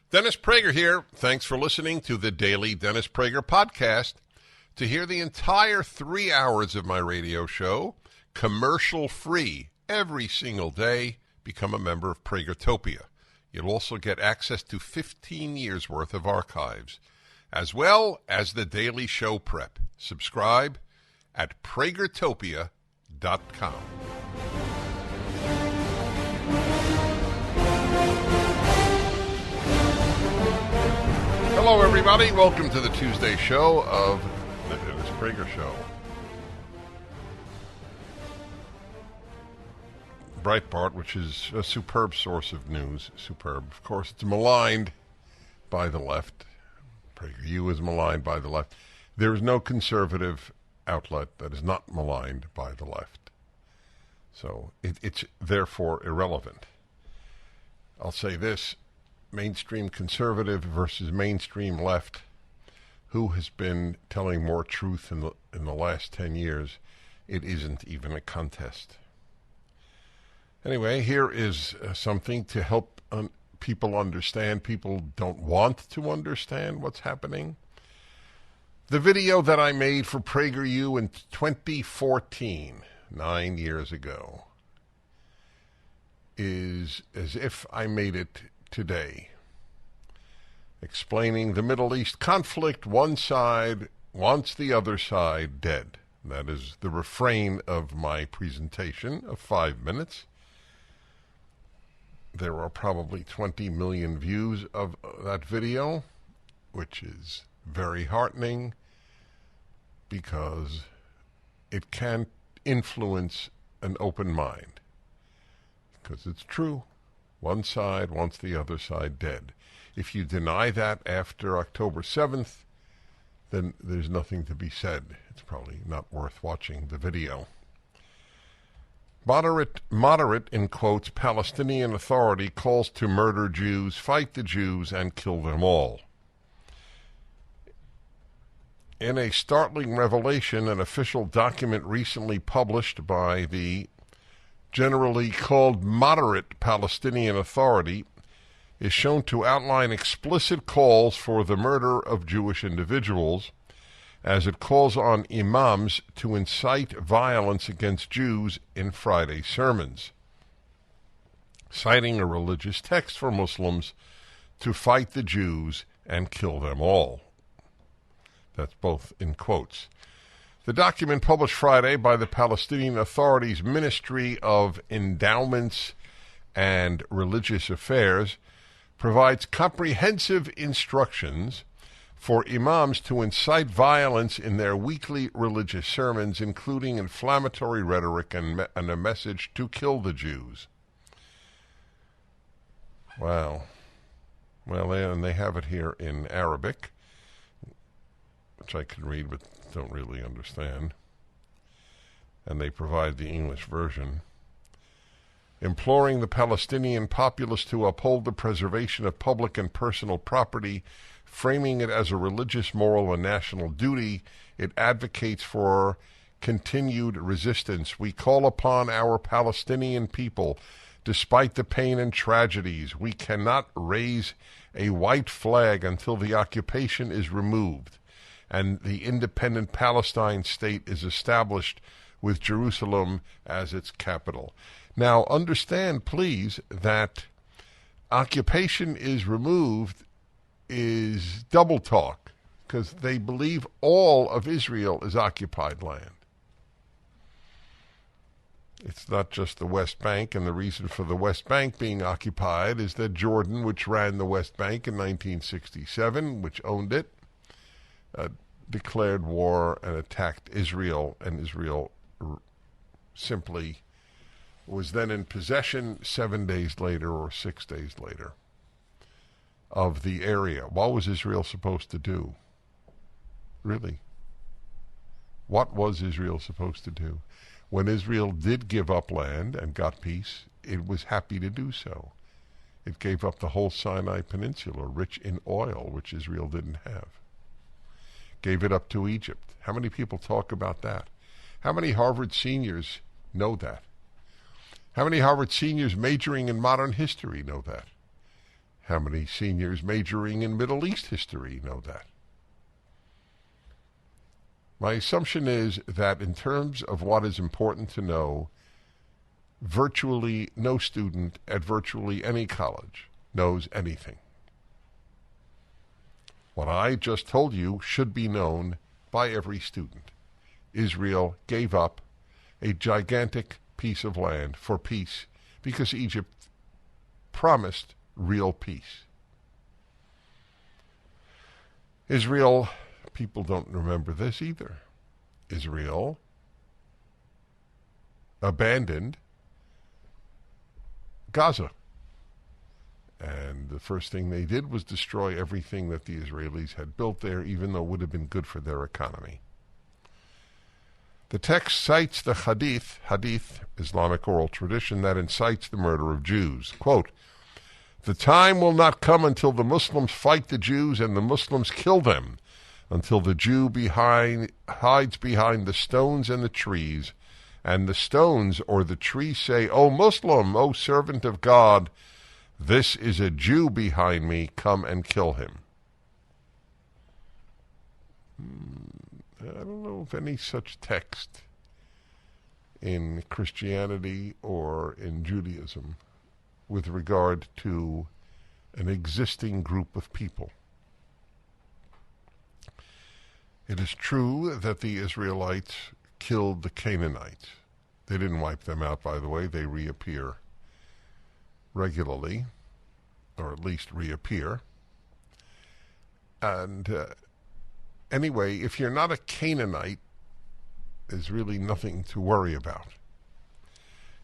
Dennis Prager here. Thanks for listening to the Daily Dennis Prager Podcast. To hear the entire 3 hours of my radio show, commercial-free, every single day, become a member of Pragertopia. You'll also get access to 15 years' worth of archives, as well as the daily show prep. Subscribe at Pragertopia.com. Hello, everybody. Welcome to the Tuesday show of the Dennis Prager Show. Breitbart, which is a superb source of news, superb. Of course, it's maligned by the left. PragerU is maligned by the left. There is no conservative outlet that is not maligned by the left. So it's therefore irrelevant. I'll say this. Mainstream conservative versus mainstream left, who has been telling more truth in the last 10 years? It isn't even a contest. Anyway, here is something to help people understand. People don't want to understand what's happening. The video that I made for PragerU in 2014, 9 years ago, is as if I made it today, explaining the Middle East conflict. One side wants the other side dead. That is the refrain of my presentation of 5 minutes. There are probably 20 million views of that video, which is very heartening because it can influence an open mind. Because it's true. One side wants the other side dead. If you deny that after October 7th, then there's nothing to be said. It's probably not worth watching the video. Moderate, in quotes, Palestinian Authority calls to murder Jews, fight the Jews, and kill them all. In a startling revelation, an official document recently published by the generally called moderate Palestinian Authority is shown to outline explicit calls for the murder of Jewish individuals, as it calls on imams to incite violence against Jews in Friday sermons, citing a religious text for Muslims to fight the Jews and kill them all. That's both in quotes. The document published Friday by the Palestinian Authority's Ministry of Endowments and Religious Affairs provides comprehensive instructions for imams to incite violence in their weekly religious sermons, including inflammatory rhetoric and a message to kill the Jews. Wow. Well, they have it here in Arabic, which I can read but don't really understand. And they provide the English version. Imploring the Palestinian populace to uphold the preservation of public and personal property, framing it as a religious, moral, and national duty, it advocates for continued resistance. We call upon our Palestinian people, despite the pain and tragedies, we cannot raise a white flag until the occupation is removed and the independent Palestine state is established with Jerusalem as its capital. Now, understand, please, that occupation is removed is double talk, because they believe all of Israel is occupied land. It's not just the West Bank, and the reason for the West Bank being occupied is that Jordan, which ran the West Bank in 1967, which owned it, declared war and attacked Israel, and Israel simply was then in possession 7 days later or 6 days later of the area. What was Israel supposed to do? Really? What was Israel supposed to do? When Israel did give up land and got peace, it was happy to do so. It gave up the whole Sinai Peninsula, rich in oil, which Israel didn't have. Gave it up to Egypt. How many people talk about that? How many Harvard seniors know that? How many Harvard seniors majoring in modern history know that? How many seniors majoring in Middle East history know that? My assumption is that in terms of what is important to know, virtually no student at virtually any college knows anything. What I just told you should be known by every student. Israel gave up a gigantic piece of land for peace because Egypt promised real peace. Israel, people don't remember this either. Israel abandoned Gaza. And the first thing they did was destroy everything that the Israelis had built there, even though it would have been good for their economy. The text cites the Hadith, Islamic oral tradition, that incites the murder of Jews. Quote, "The time will not come until the Muslims fight the Jews and the Muslims kill them, until the Jew hides behind the stones and the trees, and the stones or the trees say, 'O Muslim, O servant of God, this is a Jew behind me, come and kill him.'" I don't know of any such text in Christianity or in Judaism with regard to an existing group of people. It is true that the Israelites killed the Canaanites. They didn't wipe them out, by the way. They reappear regularly, or at least reappear. And anyway, if you're not a Canaanite, there's really nothing to worry about.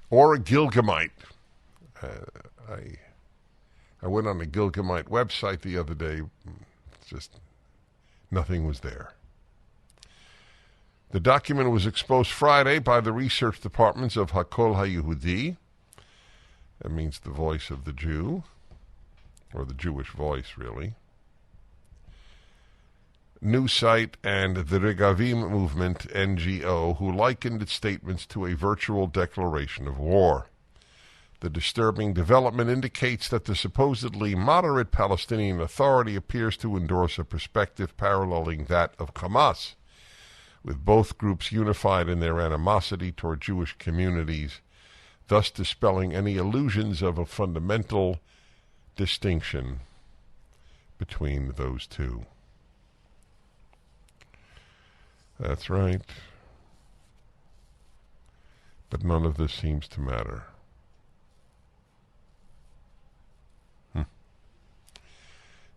Or a Gilgamite. I went on the Gilgamite website the other day. Just nothing was there. The document was exposed Friday by the research departments of Hakol HaYehudi. That means the voice of the Jew, or the Jewish voice, really. News site and the Regavim movement, NGO, who likened its statements to a virtual declaration of war. The disturbing development indicates that the supposedly moderate Palestinian Authority appears to endorse a perspective paralleling that of Hamas, with both groups unified in their animosity toward Jewish communities, thus dispelling any illusions of a fundamental distinction between those two. That's right. But none of this seems to matter.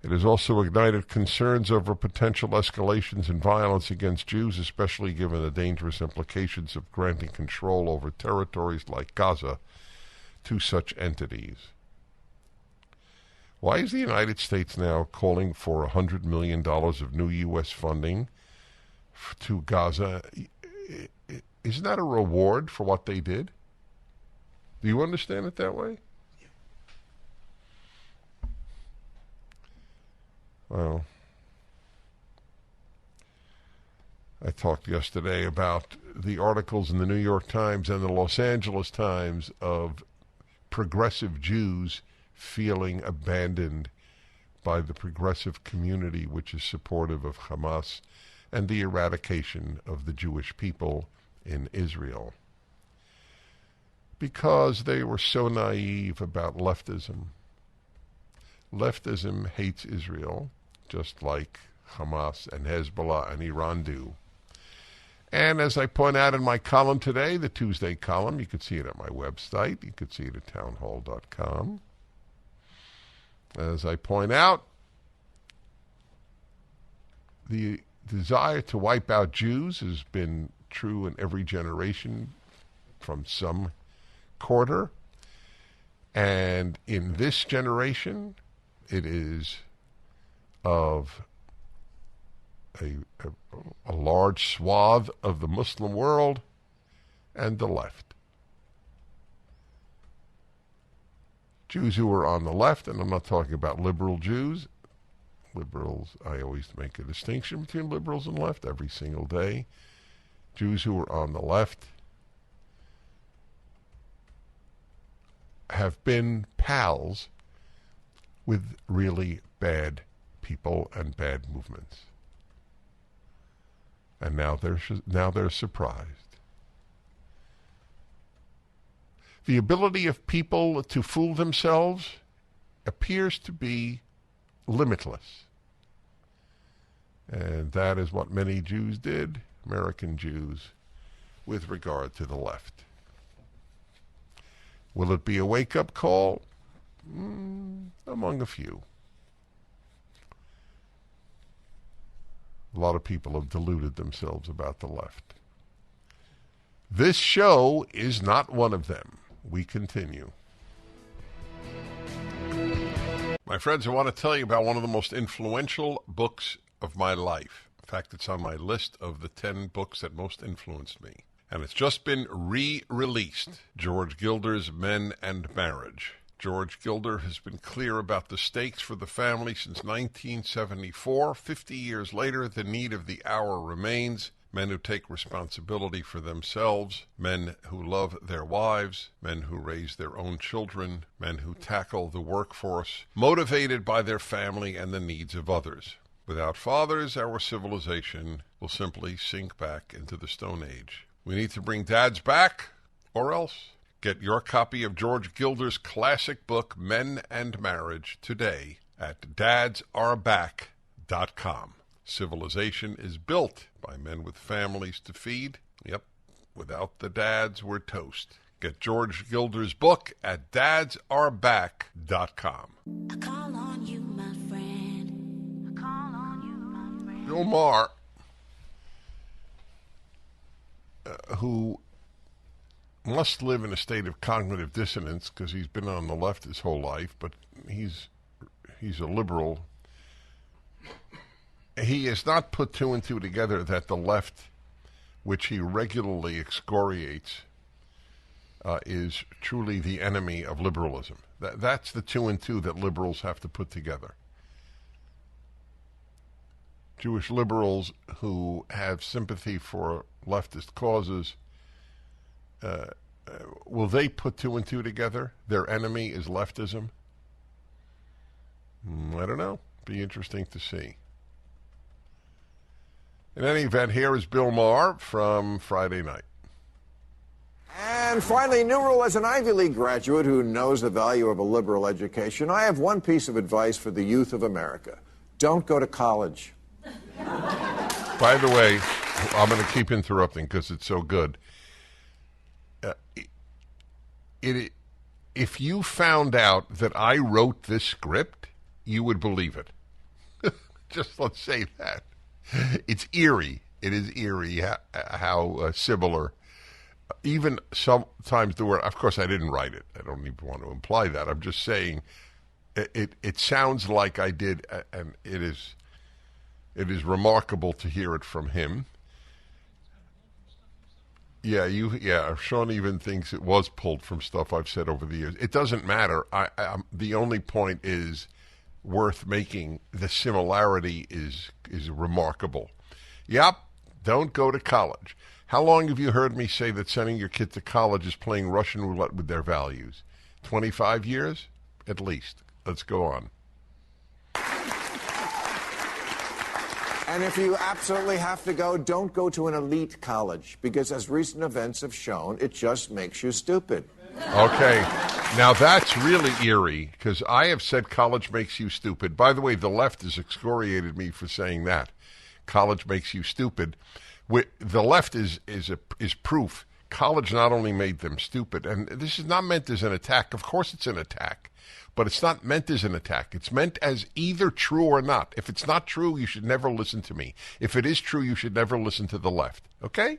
It has also ignited concerns over potential escalations in violence against Jews, especially given the dangerous implications of granting control over territories like Gaza to such entities. Why is the United States now calling for $100 million of new U.S. funding to Gaza? Isn't that a reward for what they did? Do you understand it that way? Well, I talked yesterday about the articles in the New York Times and the Los Angeles Times of progressive Jews feeling abandoned by the progressive community which is supportive of Hamas and the eradication of the Jewish people in Israel, because they were so naive about leftism. Leftism hates Israel, just like Hamas and Hezbollah and Iran do. And as I point out in my column today, the Tuesday column, you can see it at my website. You can see it at townhall.com. As I point out, the desire to wipe out Jews has been true in every generation from some quarter. And in this generation, it is of a large swath of the Muslim world and the left. Jews who are on the left, and I'm not talking about liberal Jews. Liberals, I always make a distinction between liberals and left every single day. Jews who are on the left have been pals with really bad people and bad movements. And now they're surprised. The ability of people to fool themselves appears to be limitless. And that is what many Jews did, American Jews, with regard to the left. Will it be a wake-up call? Among a few. A lot of people have deluded themselves about the left. This show is not one of them. We continue. My friends, I want to tell you about one of the most influential books of my life. In fact, it's on my list of the 10 books that most influenced me. And it's just been re-released. George Gilder's Men and Marriage. George Gilder has been clear about the stakes for the family since 1974. 50 years later, the need of the hour remains. Men who take responsibility for themselves, men who love their wives, men who raise their own children, men who tackle the workforce, motivated by their family and the needs of others. Without fathers, our civilization will simply sink back into the Stone Age. We need to bring dads back, or else. Get your copy of George Gilder's classic book, Men and Marriage, today at dadsareback.com. Civilization is built by men with families to feed. Yep, without the dads, we're toast. Get George Gilder's book at dadsareback.com. I call on you, my friend. I call on you, my friend. Bill Maher, who must live in a state of cognitive dissonance because he's been on the left his whole life, but he's a liberal. He has not put two and two together that the left, which he regularly excoriates, is truly the enemy of liberalism. That's the two and two that liberals have to put together. Jewish liberals who have sympathy for leftist causes, will they put two and two together? Their enemy is leftism? I don't know. Be interesting to see. In any event, here is Bill Maher from Friday night. And finally, new rule as an Ivy League graduate who knows the value of a liberal education, I have one piece of advice for the youth of America. Don't go to college. By the way, I'm going to keep interrupting because it's so good. If you found out that I wrote this script, you would believe it. Just let's say that. It's eerie. It is eerie how similar. Even sometimes the word, of course I didn't write it. I don't even want to imply that. I'm just saying it sounds like I did, and it is remarkable to hear it from him. Yeah, Sean even thinks it was pulled from stuff I've said over the years. It doesn't matter. The only point is worth making. The similarity is remarkable. Yep, don't go to college. How long have you heard me say that sending your kid to college is playing Russian roulette with their values? 25 years? At least. Let's go on. And if you absolutely have to go, don't go to an elite college, because as recent events have shown, it just makes you stupid. Okay. Now that's really eerie, because I have said college makes you stupid. By the way, the left has excoriated me for saying that. College makes you stupid. The left is proof. College not only made them stupid, and this is not meant as an attack. Of course it's an attack. But it's not meant as an attack. It's meant as either true or not. If it's not true, you should never listen to me. If it is true, you should never listen to the left. Okay?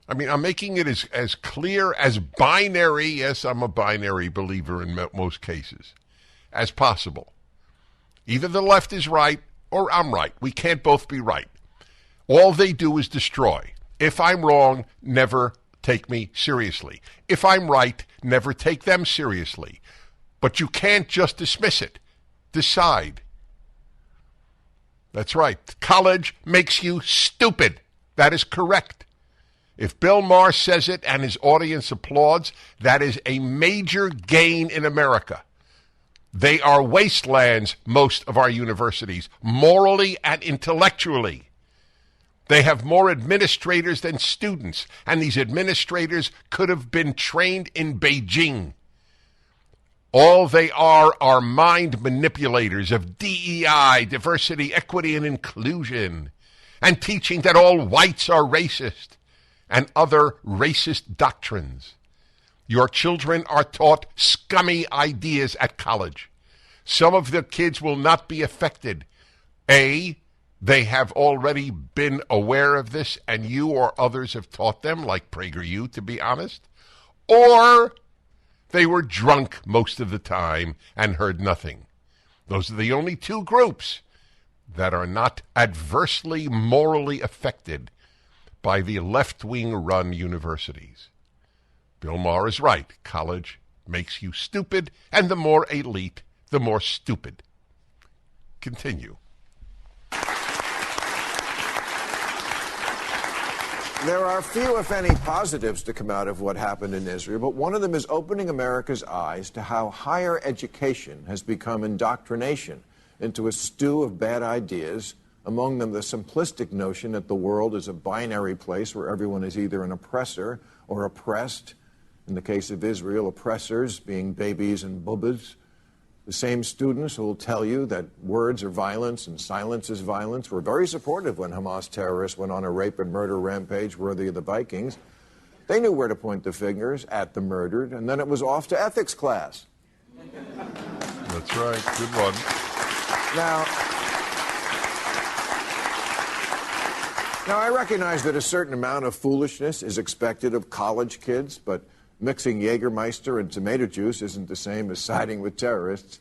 I mean, I'm making it as clear, as binary, yes, I'm a binary believer in most cases, as possible. Either the left is right or I'm right. We can't both be right. All they do is destroy. If I'm wrong, never take me seriously. If I'm right, never take them seriously. But you can't just dismiss it. Decide. That's right. College makes you stupid. That is correct. If Bill Maher says it and his audience applauds, that is a major gain in America. They are wastelands, most of our universities, morally and intellectually. They have more administrators than students, and these administrators could have been trained in Beijing. All they are mind manipulators of DEI, diversity, equity, and inclusion, and teaching that all whites are racist and other racist doctrines. Your children are taught scummy ideas at college. Some of the kids will not be affected. A, they have already been aware of this, and you or others have taught them, like Prager, to be honest. Or they were drunk most of the time and heard nothing. Those are the only two groups that are not adversely morally affected by the left-wing run universities. Bill Maher is right. College makes you stupid, and the more elite, the more stupid. Continue. There are few, if any, positives to come out of what happened in Israel, but one of them is opening America's eyes to how higher education has become indoctrination into a stew of bad ideas, among them the simplistic notion that the world is a binary place where everyone is either an oppressor or oppressed. In the case of Israel, oppressors being babies and bubbas. The same students who will tell you that words are violence and silence is violence were very supportive when Hamas terrorists went on a rape and murder rampage worthy of the Vikings. They knew where to point the fingers at the murdered, and then it was off to ethics class. That's right. Good one. Now, I recognize that a certain amount of foolishness is expected of college kids, but mixing Jägermeister and tomato juice isn't the same as siding with terrorists.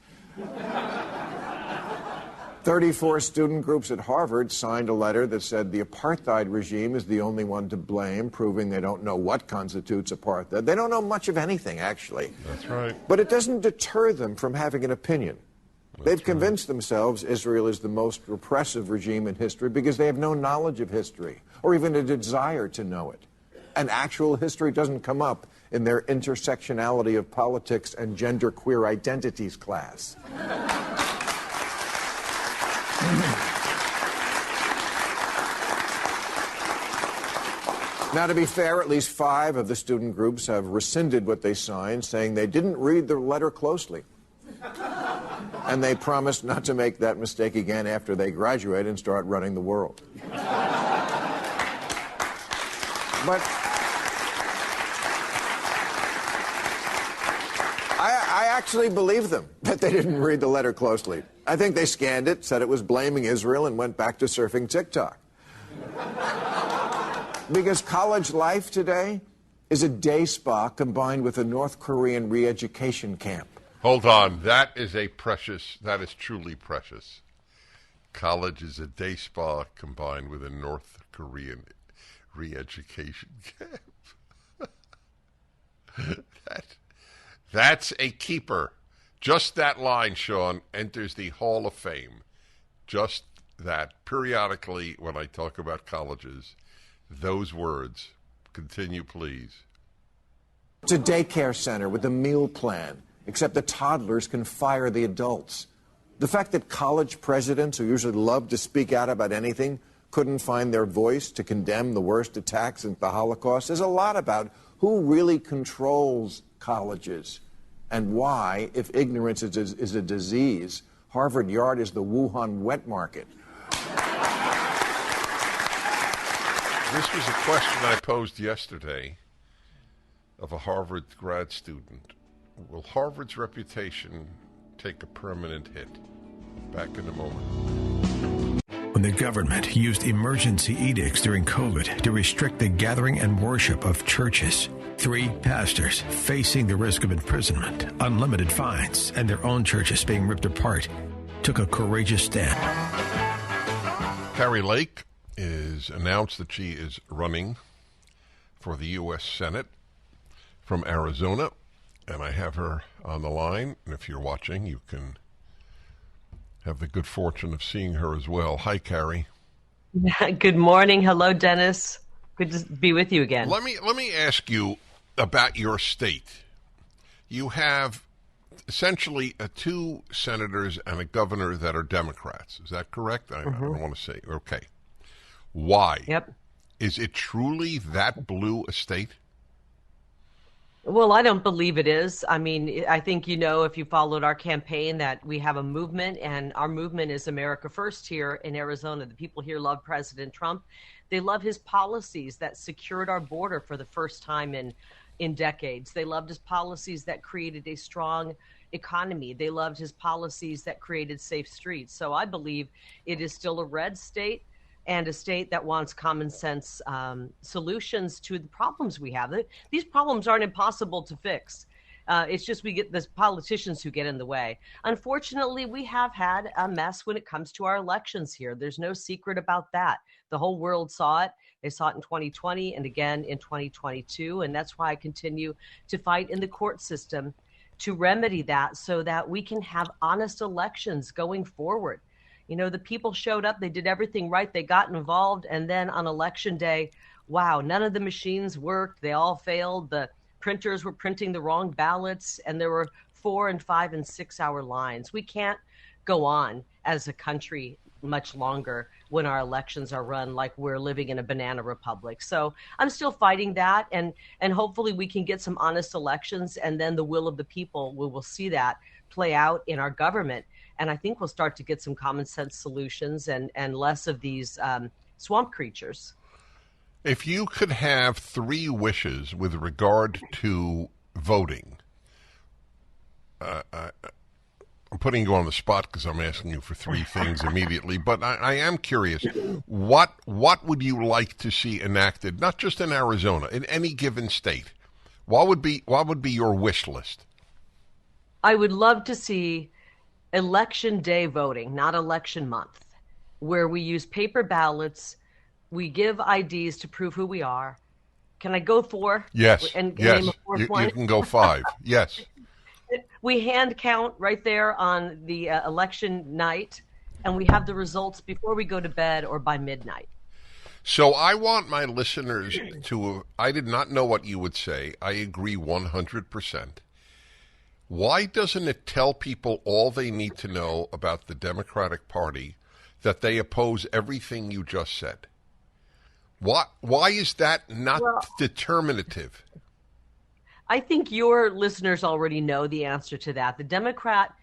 34 student groups at Harvard signed a letter that said the apartheid regime is the only one to blame, proving they don't know what constitutes apartheid. They don't know much of anything, actually. That's right. But it doesn't deter them from having an opinion. They've convinced themselves Israel is the most repressive regime in history because they have no knowledge of history or even a desire to know it. And actual history doesn't come up in their intersectionality of politics and genderqueer identities class. Now, to be fair, at least 5 of the student groups have rescinded what they signed, saying they didn't read the letter closely. And they promised not to make that mistake again after they graduate and start running the world. But I actually believe them that they didn't read the letter closely. I think they scanned it, said it was blaming Israel, and went back to surfing TikTok. Because college life today is a day spa combined with a North Korean re-education camp. Hold on. That is truly precious. College is a day spa combined with a North Korean re-education camp. That's a keeper. Just that line, Sean, enters the Hall of Fame. Just that. Periodically, when I talk about colleges, those words. Continue, please. It's a daycare center with a meal plan, except the toddlers can fire the adults. The fact that college presidents, who usually love to speak out about anything, couldn't find their voice to condemn the worst attacks since the Holocaust says a lot about who really controls colleges and why, if ignorance is a disease, Harvard Yard is the Wuhan wet market. This was a question I posed yesterday of a Harvard grad student. Will Harvard's reputation take a permanent hit? Back in a moment. When the government used emergency edicts during COVID to restrict the gathering and worship of churches, 3 pastors facing the risk of imprisonment, unlimited fines, and their own churches being ripped apart took a courageous stand. Kari Lake is announced that she is running for the U.S. Senate from Arizona, and I have her on the line. And if you're watching, you can have the good fortune of seeing her as well. Hi, Kari. Good morning. Hello, Dennis. Good to be with you again. Let me ask you about your state. You have essentially two senators and a governor that are Democrats. Is that correct? I don't want to say. Okay. Why? Yep. Is it truly that blue a state? Well, I don't believe it is. I mean, I think if you followed our campaign, that we have a movement, and our movement is America First here in Arizona. The people here love President Trump. They love his policies that secured our border for the first time in decades. They loved his policies that created a strong economy. They loved his policies that created safe streets. So I believe it is still a red state, and a state that wants common sense solutions to the problems we have. These problems aren't impossible to fix. It's just we get these politicians who get in the way. Unfortunately, we have had a mess when it comes to our elections here. There's no secret about that. The whole world saw it. They saw it in 2020 and again in 2022. And that's why I continue to fight in the court system to remedy that so that we can have honest elections going forward. The people showed up, they did everything right, they got involved, and then on election day, wow, none of the machines worked, they all failed, the printers were printing the wrong ballots, and there were 4 and 5 and 6 hour lines. We can't go on as a country much longer when our elections are run like we're living in a banana republic. So I'm still fighting that, and hopefully we can get some honest elections, and then the will of the people, we will see that play out in our government. And I think we'll start to get some common sense solutions and less of these swamp creatures. If you could have 3 wishes with regard to voting, I'm putting you on the spot because I'm asking you for 3 things immediately, but I am curious, what would you like to see enacted, not just in Arizona, in any given state? What would be your wish list? I would love to see election day voting, not election month, where we use paper ballots, we give IDs to prove who we are. Can I go 4? Yes. And yes. name a fourth one? You can go 5. Yes. We hand count right there on the election night, and we have the results before we go to bed or by midnight. So I want my listeners to, I did not know what you would say. I agree 100%. Why doesn't it tell people all they need to know about the Democratic Party, that they oppose everything you just said? Why is that not determinative? I think your listeners already know the answer to that. The Democrat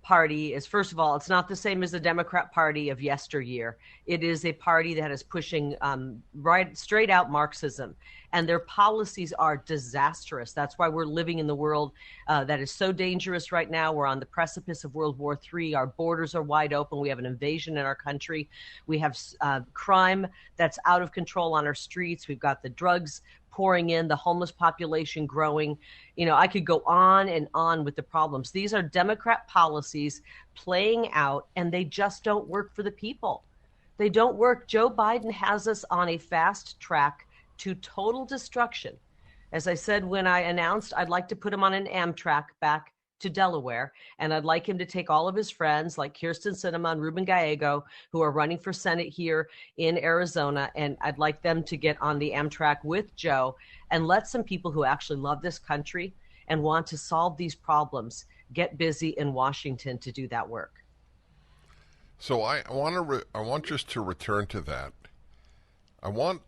Party is, first of all, it's not the same as the Democrat Party of yesteryear. It is a party that is pushing right straight out Marxism, and their policies are disastrous. That's why we're living in the world that is so dangerous right now. We're on the precipice of World War III. Our borders are wide open. We have an invasion in our country. We have crime that's out of control on our streets. We've got the drugs pouring in, the homeless population growing. I could go on and on with the problems. These are Democrat policies playing out, and they just don't work for the people. They don't work. Joe Biden has us on a fast track to total destruction. As I said when I announced, I'd like to put him on an Amtrak back to Delaware, and I'd like him to take all of his friends like Kirsten Sinema and Ruben Gallego, who are running for Senate here in Arizona, and I'd like them to get on the Amtrak with Joe and let some people who actually love this country and want to solve these problems get busy in Washington to do that work. So I want just to return to that. I want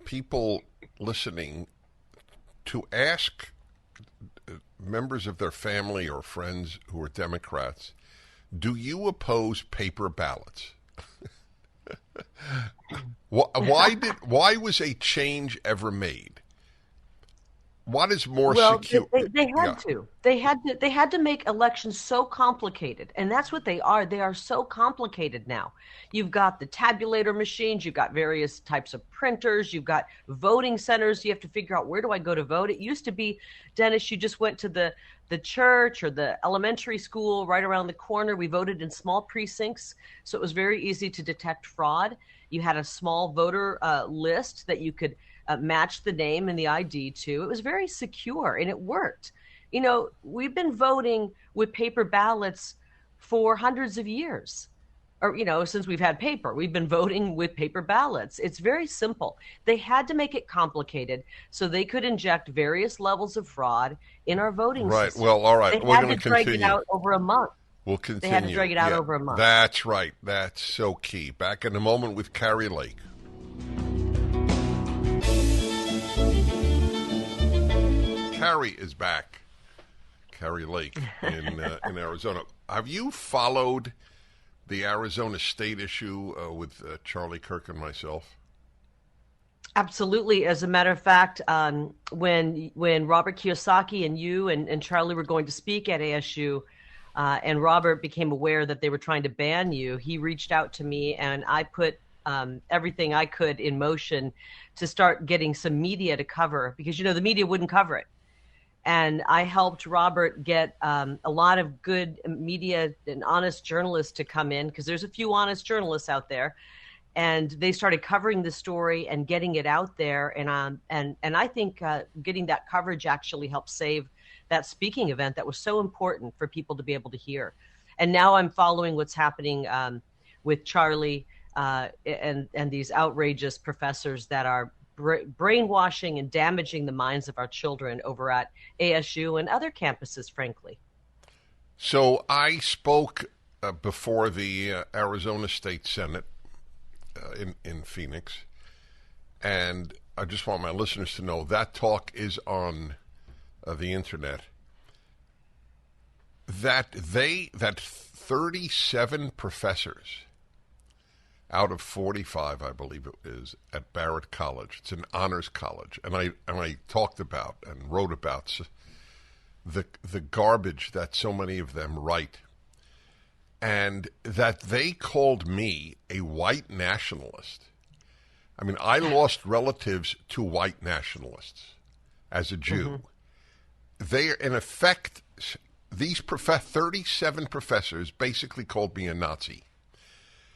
people listening to ask members of their family or friends who are Democrats, do you oppose paper ballots? Why was a change ever made? What is more secure? They had to. They had to make elections so complicated, and that's what they are. They are so complicated now. You've got the tabulator machines, you've got various types of printers, you've got voting centers. You have to figure out, where do I go to vote? It used to be, Dennis, you just went to the church or the elementary school right around the corner. We voted in small precincts, so it was very easy to detect fraud. You had a small voter list that you could match the name and the ID to. It was very secure, and it worked. We've been voting with paper ballots for hundreds of years. or, since we've had paper. We've been voting with paper ballots. It's very simple. They had to make it complicated so they could inject various levels of fraud in our voting Right. system. Well, all right. They We're had going to to drag it continue. out over a month. We'll continue. They had to drag it out over a month. That's right. That's so key. Back in a moment with Kari Lake. Kari is back. Kari Lake in Arizona. Have you followed the Arizona state issue with Charlie Kirk and myself? Absolutely. As a matter of fact, when Robert Kiyosaki and you and Charlie were going to speak at ASU, and Robert became aware that they were trying to ban you, he reached out to me, and I put everything I could in motion to start getting some media to cover, because, the media wouldn't cover it. And I helped Robert get a lot of good media and honest journalists to come in, because there's a few honest journalists out there. And they started covering the story and getting it out there. And I think getting that coverage actually helped save that speaking event that was so important for people to be able to hear. And now I'm following what's happening with Charlie and these outrageous professors that are brainwashing and damaging the minds of our children over at ASU and other campuses, frankly. So I spoke before the Arizona State Senate in Phoenix, and I just want my listeners to know that talk is on the internet. That 37 professors out of 45, I believe it is, at Barrett College. It's an honors college, and I talked about and wrote about the garbage that so many of them write, and that they called me a white nationalist. I mean, I lost relatives to white nationalists as a Jew. Mm-hmm. They, in effect, these 37 professors basically called me a Nazi.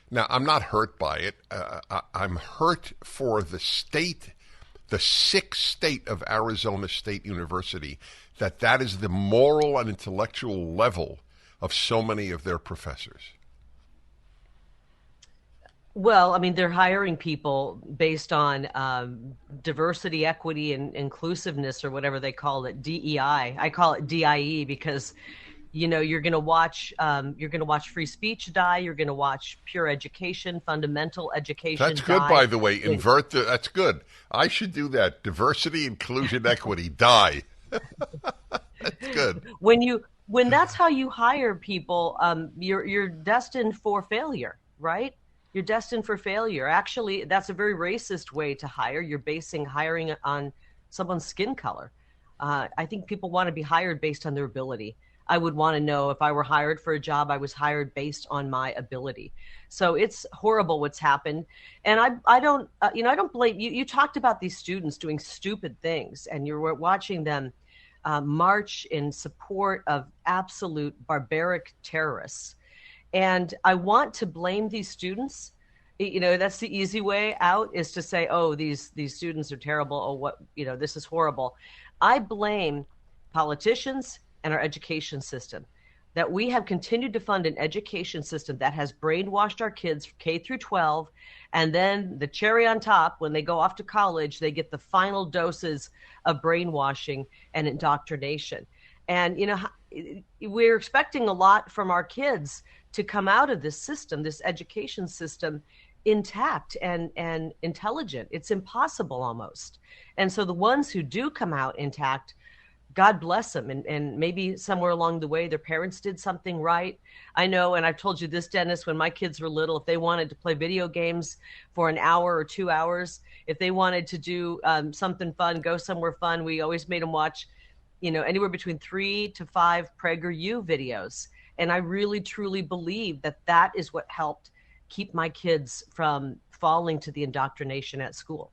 Now, I'm not hurt by it. I'm hurt for the state, the sick state of Arizona State University, that is the moral and intellectual level of so many of their professors. Well, I mean, they're hiring people based on diversity, equity, and inclusiveness, or whatever they call it, DEI. I call it DIE because you're going to watch free speech die. You're going to watch pure education, fundamental education. That's good, die. By the way. That's good. I should do that. Diversity, inclusion, equity, die. That's good. When that's how you hire people, you're destined for failure, right? You're destined for failure. Actually, that's a very racist way to hire. You're basing hiring on someone's skin color. I think people want to be hired based on their ability. I would want to know if I were hired for a job, I was hired based on my ability. So it's horrible what's happened. And I don't blame you. You talked about these students doing stupid things, and you're watching them march in support of absolute barbaric terrorists. And I want to blame these students. That's the easy way out, is to say, oh, these students are terrible. Oh, this is horrible. I blame politicians and our education system, that we have continued to fund an education system that has brainwashed our kids K through 12. And then the cherry on top, when they go off to college, they get the final doses of brainwashing and indoctrination. And, we're expecting a lot from our kids to come out of this system, this education system, intact and intelligent. It's impossible almost. And so the ones who do come out intact, God bless them. And maybe somewhere along the way, their parents did something right. I know, and I've told you this, Dennis, when my kids were little, if they wanted to play video games for an hour or 2 hours, if they wanted to do something fun, go somewhere fun, we always made them watch, anywhere between 3 to 5 Prager U videos. And I really, truly believe that is what helped keep my kids from falling to the indoctrination at school.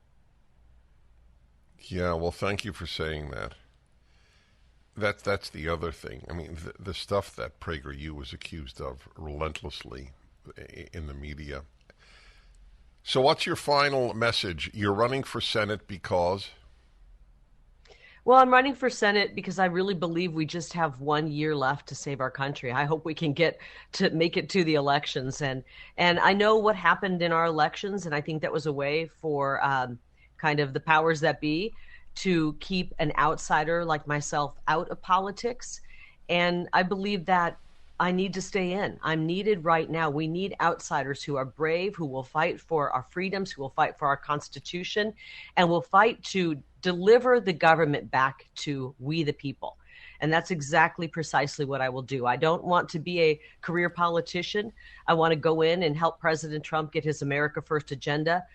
Yeah, well, thank you for saying that. That's the other thing. I mean, the stuff that PragerU was accused of relentlessly in the media. So what's your final message? You're running for Senate because? Well, I'm running for Senate because I really believe we just have 1 year left to save our country. I hope we can get to make it to the elections. And I know what happened in our elections, and I think that was a way for kind of the powers that be to keep an outsider like myself out of politics. And I believe that I need to stay in. I'm needed right now. We need outsiders who are brave, who will fight for our freedoms, who will fight for our Constitution, and will fight to deliver the government back to we the people. And that's exactly precisely what I will do. I don't want to be a career politician. I want to go in and help President Trump get his America First agenda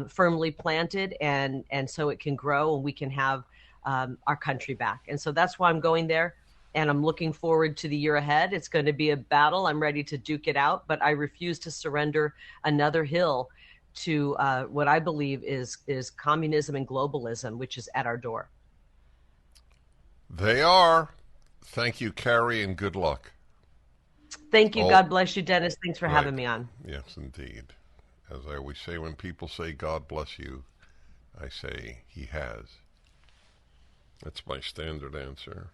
firmly planted, and so it can grow and we can have our country back. And so that's why I'm going there. And I'm looking forward to the year ahead. It's going to be a battle. I'm ready to duke it out, but I refuse to surrender another hill to what I believe is communism and globalism, which is at our door. They are. Thank you, Kari, and good luck. Thank you. God bless you, Dennis. Thanks for having me on. Yes, indeed. As I always say, when people say, God bless you, I say, he has. That's my standard answer.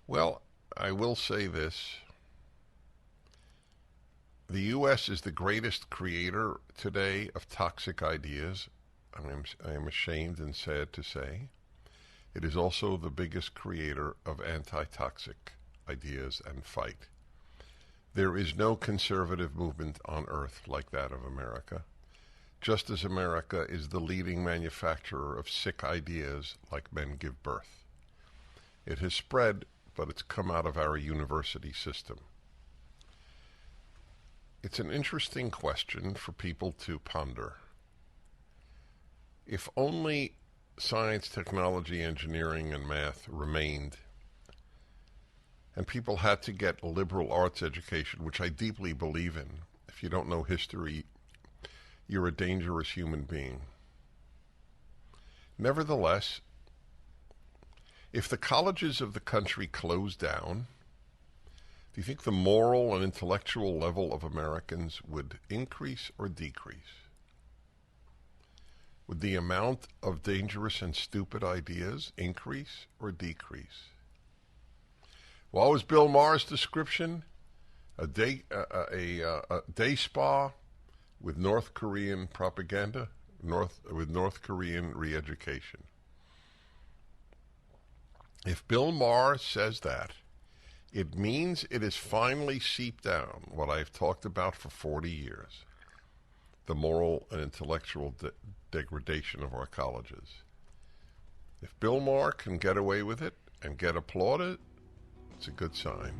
Well, I will say this. The U.S. is the greatest creator today of toxic ideas. I am ashamed and sad to say. It is also the biggest creator of anti-toxic ideas and fight. There is no conservative movement on earth like that of America, just as America is the leading manufacturer of sick ideas like men give birth. It has spread, but it's come out of our university system. It's an interesting question for people to ponder. If only science, technology, engineering, and math remained, and people had to get a liberal arts education, which I deeply believe in. If you don't know history, you're a dangerous human being. Nevertheless, if the colleges of the country closed down, do you think the moral and intellectual level of Americans would increase or decrease? Would the amount of dangerous and stupid ideas increase or decrease? What was Bill Maher's description? A day spa with North Korean propaganda, with North Korean re-education. If Bill Maher says that, it means it has finally seeped down what I've talked about for 40 years, the moral and intellectual degradation of our colleges. If Bill Maher can get away with it and get applauded, it's a good sign.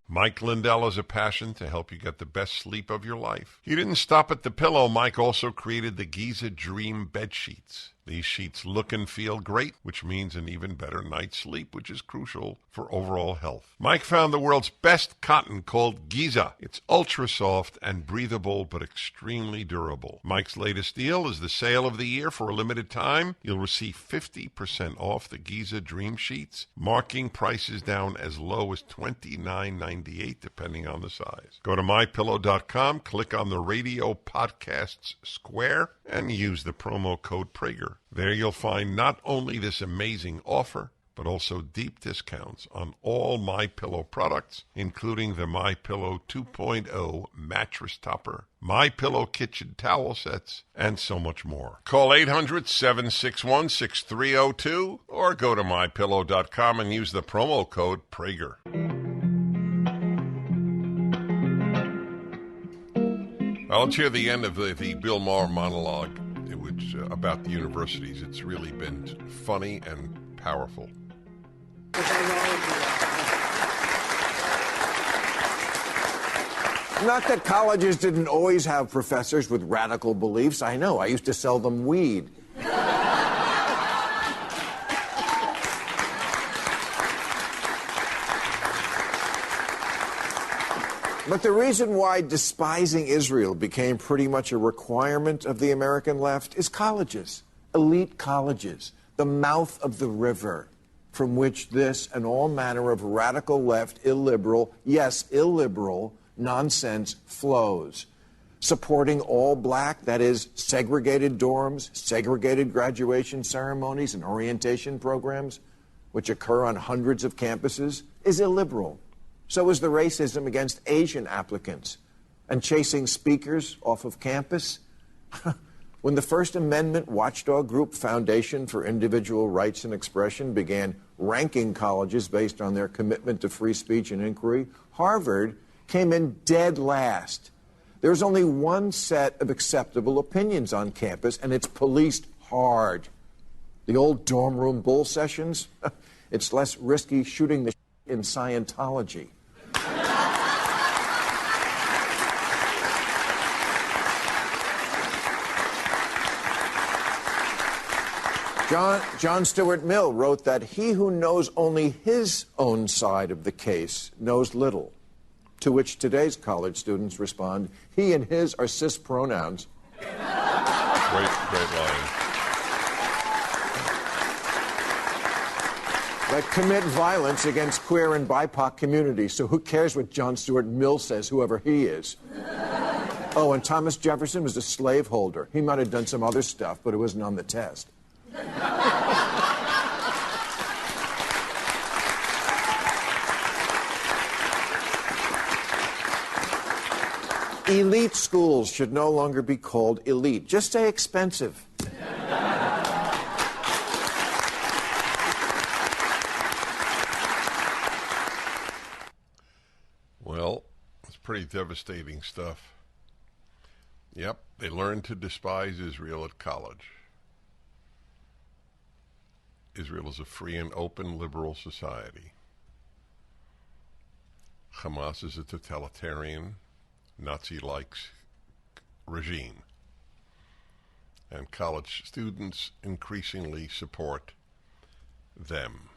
Mike Lindell has a passion to help you get the best sleep of your life. He didn't stop at the pillow. Mike also created the Giza Dream bed sheets. These sheets look and feel great, which means an even better night's sleep, which is crucial for overall health. Mike found the world's best cotton called Giza. It's ultra soft and breathable, but extremely durable. Mike's latest deal is the sale of the year. For a limited time, you'll receive 50% off the Giza Dream sheets, marking prices down as low as $29.98, depending on the size. Go to MyPillow.com, click on the radio podcasts square, and use the promo code Prager. There you'll find not only this amazing offer, but also deep discounts on all MyPillow products, including the MyPillow 2.0 mattress topper, MyPillow kitchen towel sets, and so much more. Call 800-761-6302 or go to MyPillow.com and use the promo code Prager. Well, let's hear the end of the Bill Maher monologue, which about the universities. It's really been funny and powerful. Not that colleges didn't always have professors with radical beliefs. I know. I used to sell them weed. But the reason why despising Israel became pretty much a requirement of the American left is colleges, elite colleges, the mouth of the river from which this and all manner of radical left, illiberal, yes, illiberal nonsense flows. supporting all black, that is, segregated dorms, segregated graduation ceremonies, and orientation programs, which occur on hundreds of campuses, is illiberal. So is the racism against Asian applicants and chasing speakers off of campus. When the First Amendment watchdog group Foundation for Individual Rights and Expression began ranking colleges based on their commitment to free speech and inquiry, Harvard came in dead last. There's only one set of acceptable opinions on campus, and it's policed hard. The old dorm room bull sessions, it's less risky shooting the in Scientology. John Stuart Mill wrote that he who knows only his own side of the case knows little, to which today's college students respond, he and his are cis pronouns. Great line. That commit violence against queer and BIPOC communities, so who cares what John Stuart Mill says, whoever he is. Oh, and Thomas Jefferson was a slaveholder. He might have done some other stuff, but it wasn't on the test. Elite schools should no longer be called elite. Just say expensive. Well, it's pretty devastating stuff. Yep, they learned to despise Israel at college. Israel is a free and open liberal society. Hamas is a totalitarian, Nazi-like regime. And college students increasingly support them.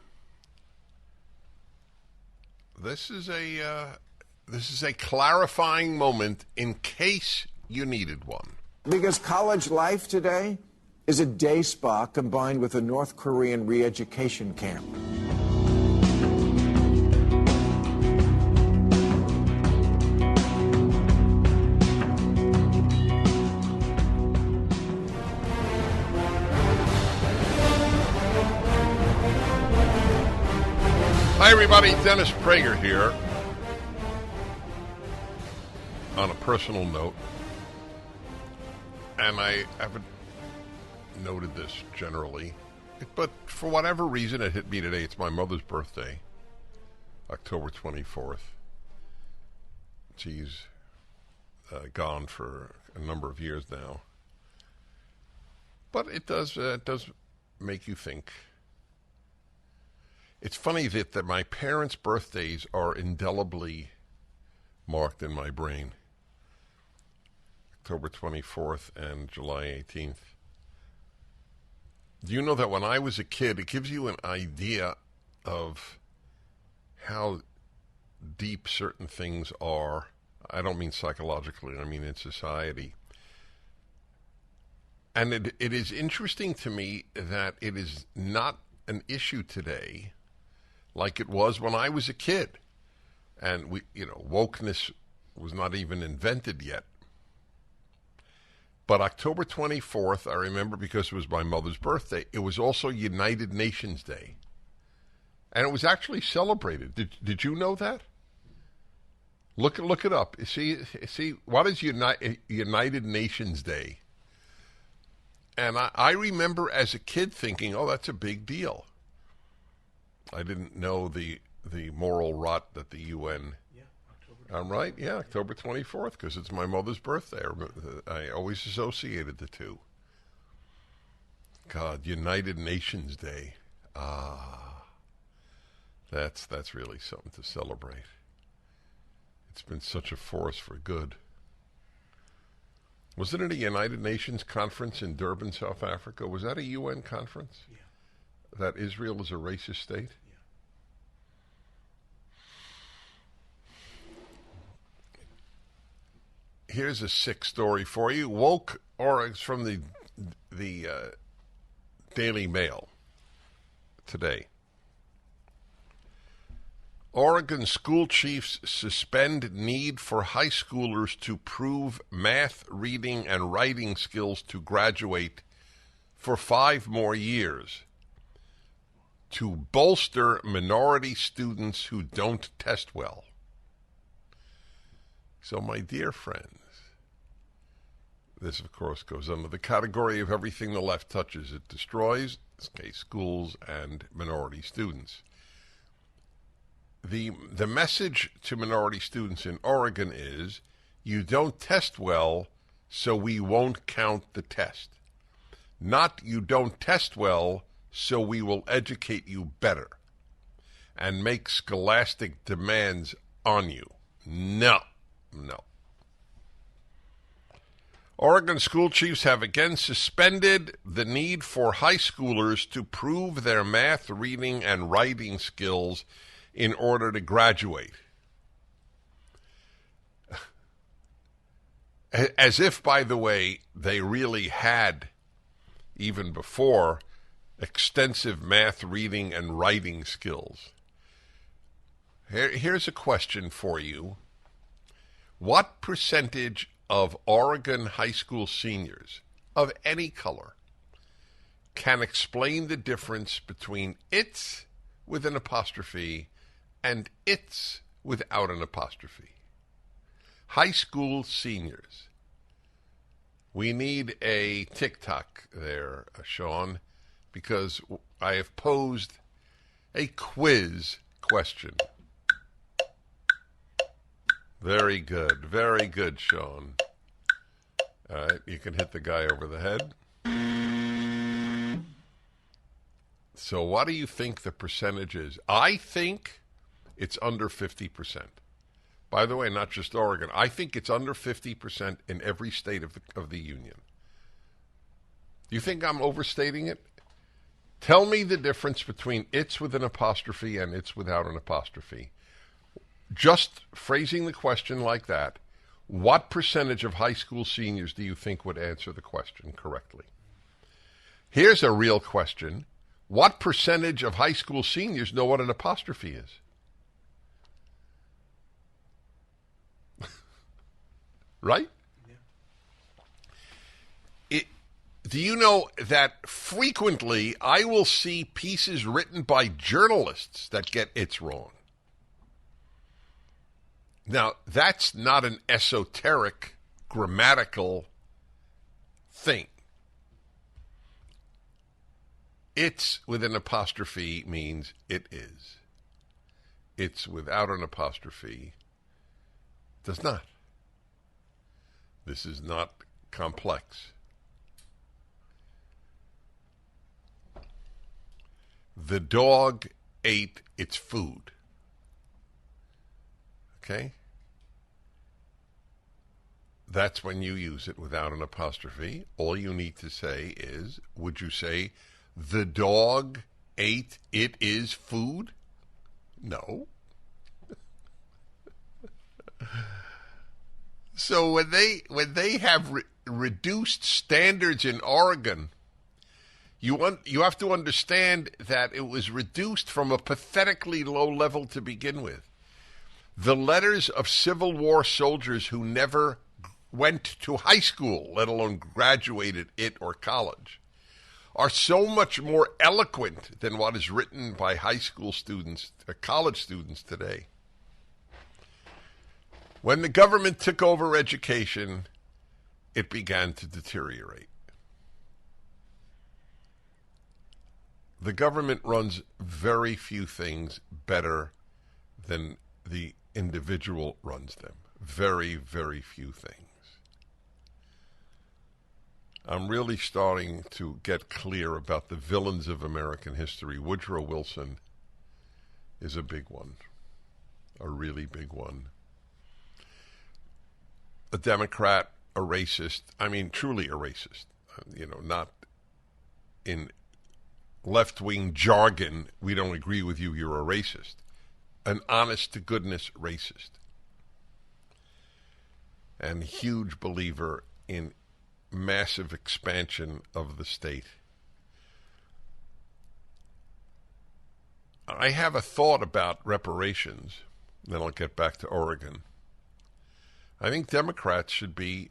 This is a clarifying moment in case you needed one. Because college life today is a day spa combined with a North Korean re-education camp. Hi, everybody. Dennis Prager here. On a personal note, and I haven't noted this generally, but for whatever reason it hit me today. It's my mother's birthday, October 24th. She's gone for a number of years now. But it does make you think. It's funny that my parents' birthdays are indelibly marked in my brain. October 24th and July 18th. Do you know that when I was a kid, it gives you an idea of how deep certain things are. I don't mean psychologically, I mean in society. And it is interesting to me that it is not an issue today like it was when I was a kid. And wokeness was not even invented yet. But October 24th, I remember because it was my mother's birthday, it was also United Nations Day. And it was actually celebrated. Did you know that? Look it up. See, what is United Nations Day? And I remember as a kid thinking, oh, that's a big deal. I didn't know the moral rot that the UN... I'm right, yeah, October 24th, because it's my mother's birthday. I always associated the two. God, United Nations Day. That's really something to celebrate. It's been such a force for good. Wasn't it a United Nations conference in Durban, South Africa? Was that a UN conference? Yeah. That Israel is a racist state? Here's a sick story for you. Woke, or it's from the Daily Mail today. Oregon school chiefs suspend need for high schoolers to prove math, reading, and writing skills to graduate for 5 more years to bolster minority students who don't test well. So, my dear friends, this, of course, goes under the category of everything the left touches, it destroys, in this case, schools and minority students. The message to minority students in Oregon is, you don't test well, so we won't count the test. Not you don't test well, so we will educate you better and make scholastic demands on you. No. Oregon school chiefs have again suspended the need for high schoolers to prove their math, reading, and writing skills in order to graduate. As if, by the way, they really had, even before, extensive math, reading, and writing skills. Here's a question for you. What percentage of Oregon high school seniors of any color can explain the difference between it's with an apostrophe and it's without an apostrophe? High school seniors. We need a TikTok there, Sean, because I have posed a quiz question. Very good, Sean. All right, you can hit the guy over the head. So what do you think the percentage is? I think it's under 50%. By the way, not just Oregon. I think it's under 50% in every state of the union. Do you think I'm overstating it? Tell me the difference between it's with an apostrophe and it's without an apostrophe. Just phrasing the question like that, what percentage of high school seniors do you think would answer the question correctly? Here's a real question. What percentage of high school seniors know what an apostrophe is? Right? Yeah. Do you know that frequently I will see pieces written by journalists that get it's wrong? Now, that's not an esoteric grammatical thing. It's with an apostrophe means it is. It's without an apostrophe does not. This is not complex. The dog ate its food. Okay? That's when you use it without an apostrophe. All you need to say is, would you say, the dog ate it is food? No. So when they have reduced standards in Oregon, you have to understand that it was reduced from a pathetically low level to begin with. The letters of Civil War soldiers who never went to high school, let alone graduated it or college, are so much more eloquent than what is written by high school students, college students today. When the government took over education, it began to deteriorate. The government runs very few things better than the individual runs them. Very, very few things. I'm really starting to get clear about the villains of American history. Woodrow Wilson is a big one, a really big one. A Democrat, a racist, I mean truly a racist, not in left-wing jargon, we don't agree with you, you're a racist. An honest-to-goodness racist. And huge believer in massive expansion of the state. I have a thought about reparations, then I'll get back to Oregon. I think Democrats should be,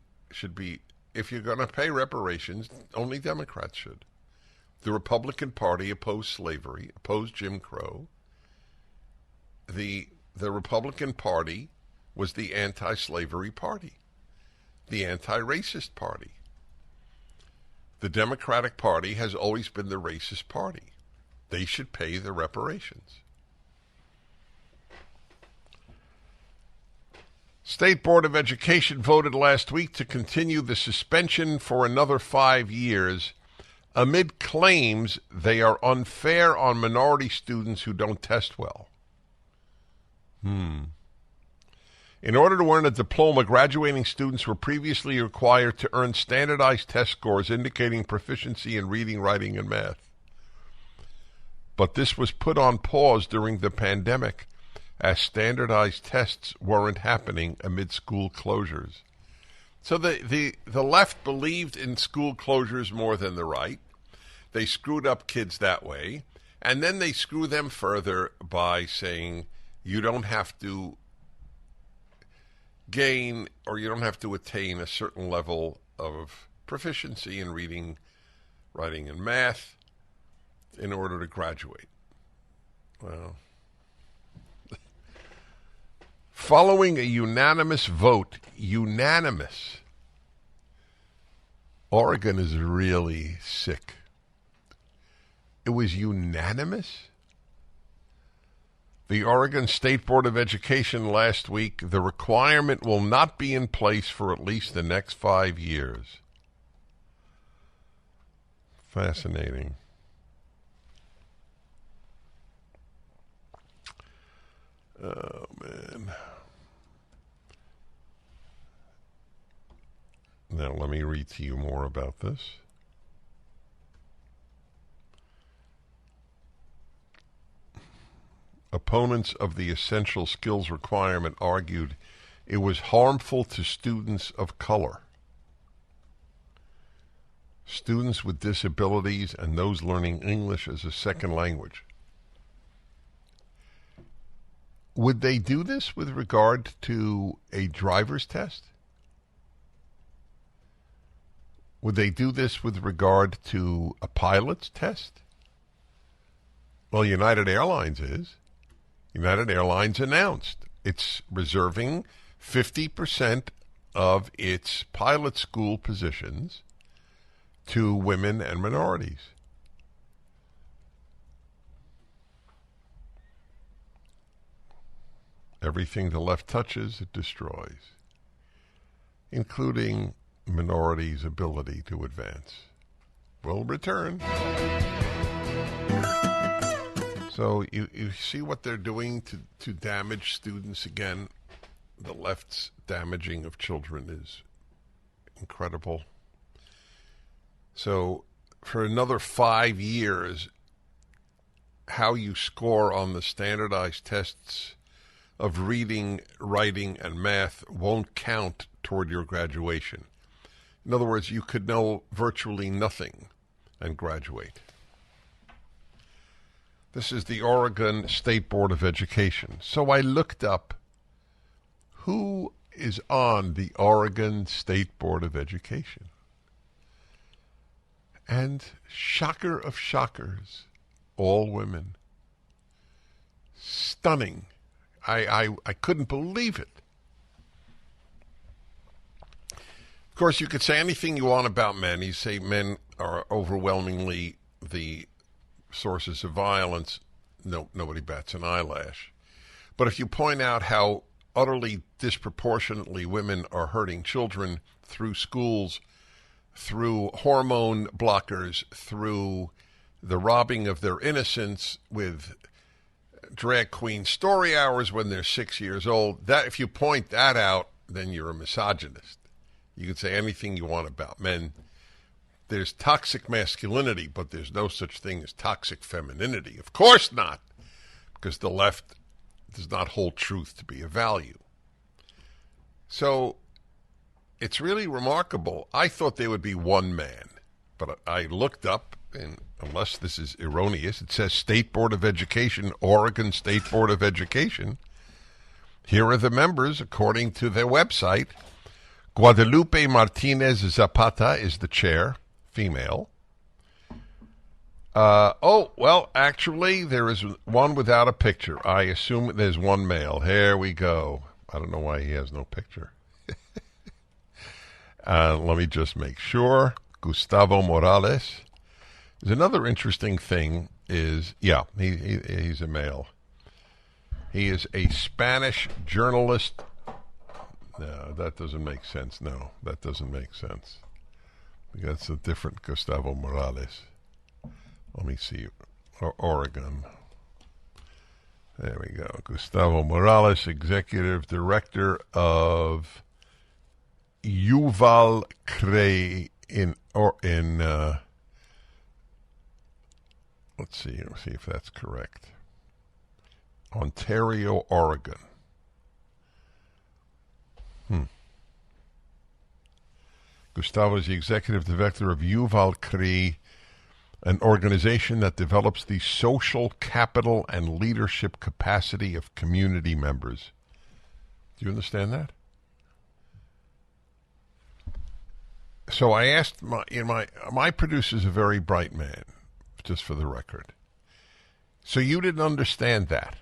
if you're going to pay reparations, only Democrats should. The Republican Party opposed slavery, opposed Jim Crow. The Republican Party was the anti-slavery party, the anti-racist party. The Democratic Party has always been the racist party. They should pay the reparations. State Board of Education voted last week to continue the suspension for another 5 years amid claims they are unfair on minority students who don't test well. In order to earn a diploma, graduating students were previously required to earn standardized test scores indicating proficiency in reading, writing, and math. But this was put on pause during the pandemic as standardized tests weren't happening amid school closures. So the left believed in school closures more than the right. They screwed up kids that way. And then they screw them further by saying you don't have to gain or you don't have to attain a certain level of proficiency in reading, writing, and math in order to graduate. Well, following a unanimous vote, Oregon is really sick. It was unanimous? The Oregon State Board of Education last week, the requirement will not be in place for at least the next 5 years. Fascinating. Oh, man. Now, let me read to you more about this. Opponents of the essential skills requirement argued it was harmful to students of color, students with disabilities, and those learning English as a second language. Would they do this with regard to a driver's test? Would they do this with regard to a pilot's test? Well, United Airlines is. United Airlines announced it's reserving 50% of its pilot school positions to women and minorities. Everything the left touches, it destroys, including minorities' ability to advance. We'll return. So you see what they're doing to damage students again. The left's damaging of children is incredible. So for another 5 years, how you score on the standardized tests of reading, writing, and math won't count toward your graduation. In other words, you could know virtually nothing and graduate. This is the Oregon State Board of Education. So I looked up who is on the Oregon State Board of Education. And shocker of shockers, all women. Stunning. I couldn't believe it. Of course, you could say anything you want about men. You say men are overwhelmingly the sources of violence. No, nobody bats an eyelash. But if you point out how utterly disproportionately women are hurting children through schools, through hormone blockers, through the robbing of their innocence with drag queen story hours when they're 6 years old, that if you point that out, then you're a misogynist. You can say anything you want about men. There's toxic masculinity, but there's no such thing as toxic femininity. Of course not, because the left does not hold truth to be a value. So it's really remarkable. I thought there would be one man, but I looked up, and unless this is erroneous, it says State Board of Education, Oregon State Board of Education. Here are the members, according to their website. Guadalupe Martinez Zapata is the chair, female. Actually, there is one without a picture. I assume there's one male. Here we go. I don't know why he has no picture. Let me just make sure. Gustavo Morales. There's another interesting thing is, he's a male. He is a Spanish journalist. No, that doesn't make sense. No, that doesn't make sense. That's a different Gustavo Morales. Let me see. Oregon. There we go. Gustavo Morales, Executive Director of Yuval Cray let's see if that's correct. Ontario, Oregon. Gustavo is the Executive Director of Yuval Cray, an organization that develops the social capital and leadership capacity of community members. Do you understand that? So I asked my producer's a very bright man, just for the record. So you didn't understand that.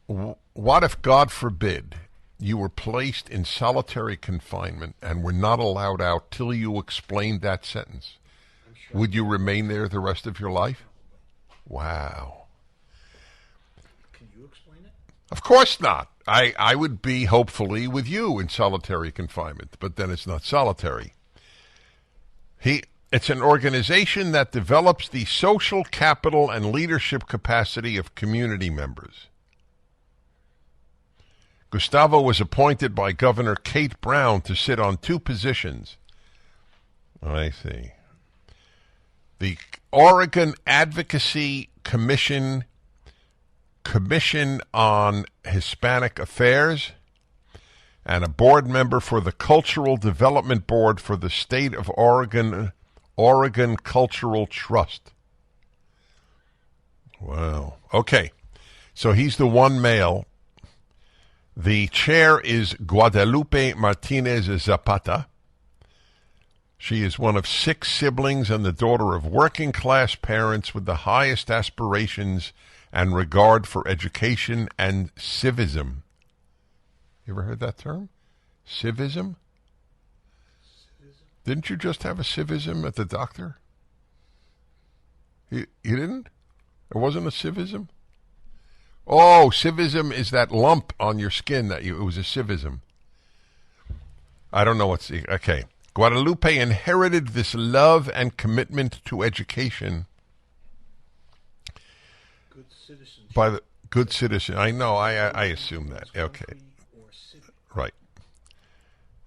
What if, God forbid, you were placed in solitary confinement and were not allowed out till you explained that sentence? Sure. Would you remain there the rest of your life? Wow. Can you explain it? Of course not. I would be, hopefully, with you in solitary confinement, but then it's not solitary. It's an organization that develops the social capital and leadership capacity of community members. Gustavo was appointed by Governor Kate Brown to sit on two positions. I see. The Oregon Advocacy Commission on Hispanic Affairs, and a board member for the Cultural Development Board for the State of Oregon Cultural Trust. Wow. Okay. So he's the one male. The chair is Guadalupe Martinez Zapata. She is one of 6 siblings and the daughter of working-class parents with the highest aspirations and regard for education and civism. You ever heard that term? Civism? Didn't you just have a civism at the doctor? You didn't? There wasn't a civism? Oh, civism is that lump on your skin it was a civism. I don't know what's... Okay. Guadalupe inherited this love and commitment to education. Good citizenship. By the good citizen. I know, I assume that. Okay. Right.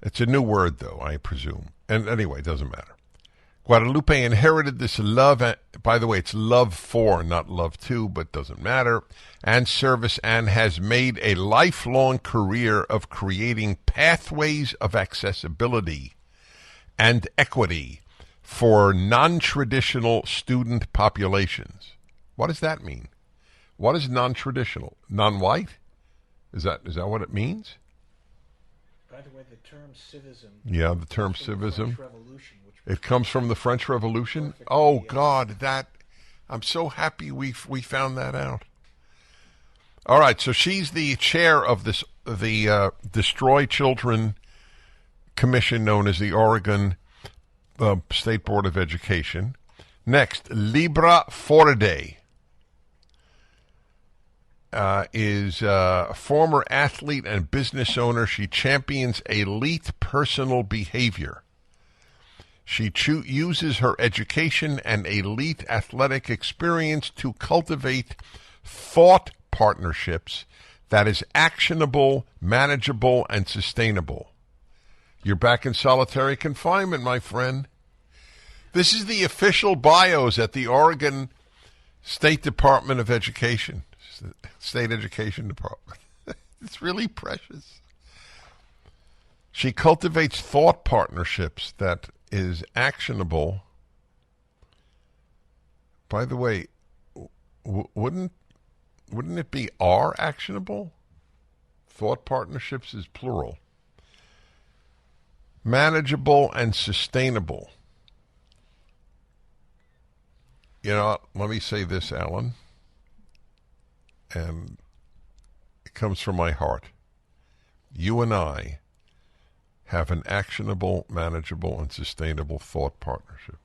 It's a new word, though, I presume. And anyway, it doesn't matter. Guadalupe inherited this love, by the way, it's love for, not love to, but doesn't matter, and service, and has made a lifelong career of creating pathways of accessibility and equity for non-traditional student populations. What does that mean? What is non-traditional? Non-white? Is that what it means? By the way, the term civism. Yeah, the term civism. It comes from the French Revolution? Oh, yes. God, I'm so happy we found that out. All right, so she's the chair of the Destroy Children Commission known as the Oregon State Board of Education. Next, Libra Forde is a former athlete and business owner. She champions elite personal behavior. She uses her education and elite athletic experience to cultivate thought partnerships that is actionable, manageable, and sustainable. You're back in solitary confinement, my friend. This is the official bios at the Oregon State Department of Education, State Education Department. It's really precious. She cultivates thought partnerships that is actionable, By the way, wouldn't it be are actionable? Thought partnerships is plural. Manageable and sustainable. You know, let me say this, Alan, and it comes from my heart. You and I have an actionable, manageable, and sustainable thought partnership.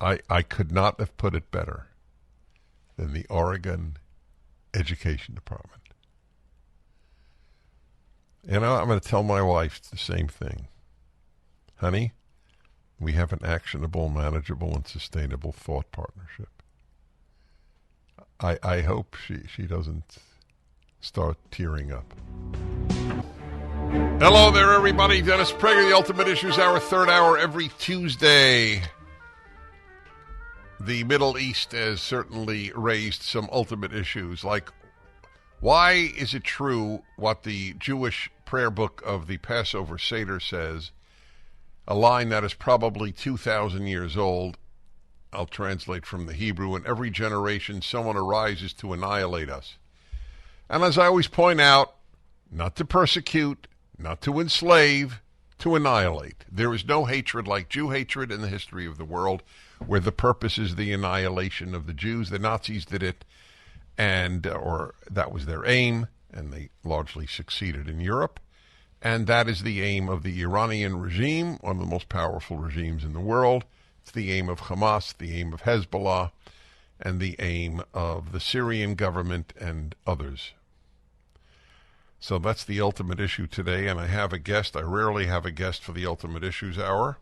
I could not have put it better than the Oregon Education Department. You know, I'm going to tell my wife the same thing. Honey, we have an actionable, manageable, and sustainable thought partnership. I hope she doesn't start tearing up. Hello there, everybody. Dennis Prager, the Ultimate Issues Hour, third hour every Tuesday. The Middle East has certainly raised some ultimate issues, like why is it true what the Jewish prayer book of the Passover Seder says, a line that is probably 2,000 years old. I'll translate from the Hebrew. In every generation, someone arises to annihilate us. And as I always point out, not to persecute, not to enslave, to annihilate. There is no hatred like Jew hatred in the history of the world, where the purpose is the annihilation of the Jews. The Nazis did it, or that was their aim, and they largely succeeded in Europe. And that is the aim of the Iranian regime, one of the most powerful regimes in the world. It's the aim of Hamas, the aim of Hezbollah, and the aim of the Syrian government and others. So that's the ultimate issue today, and I have a guest. I rarely have a guest for the Ultimate Issues Hour,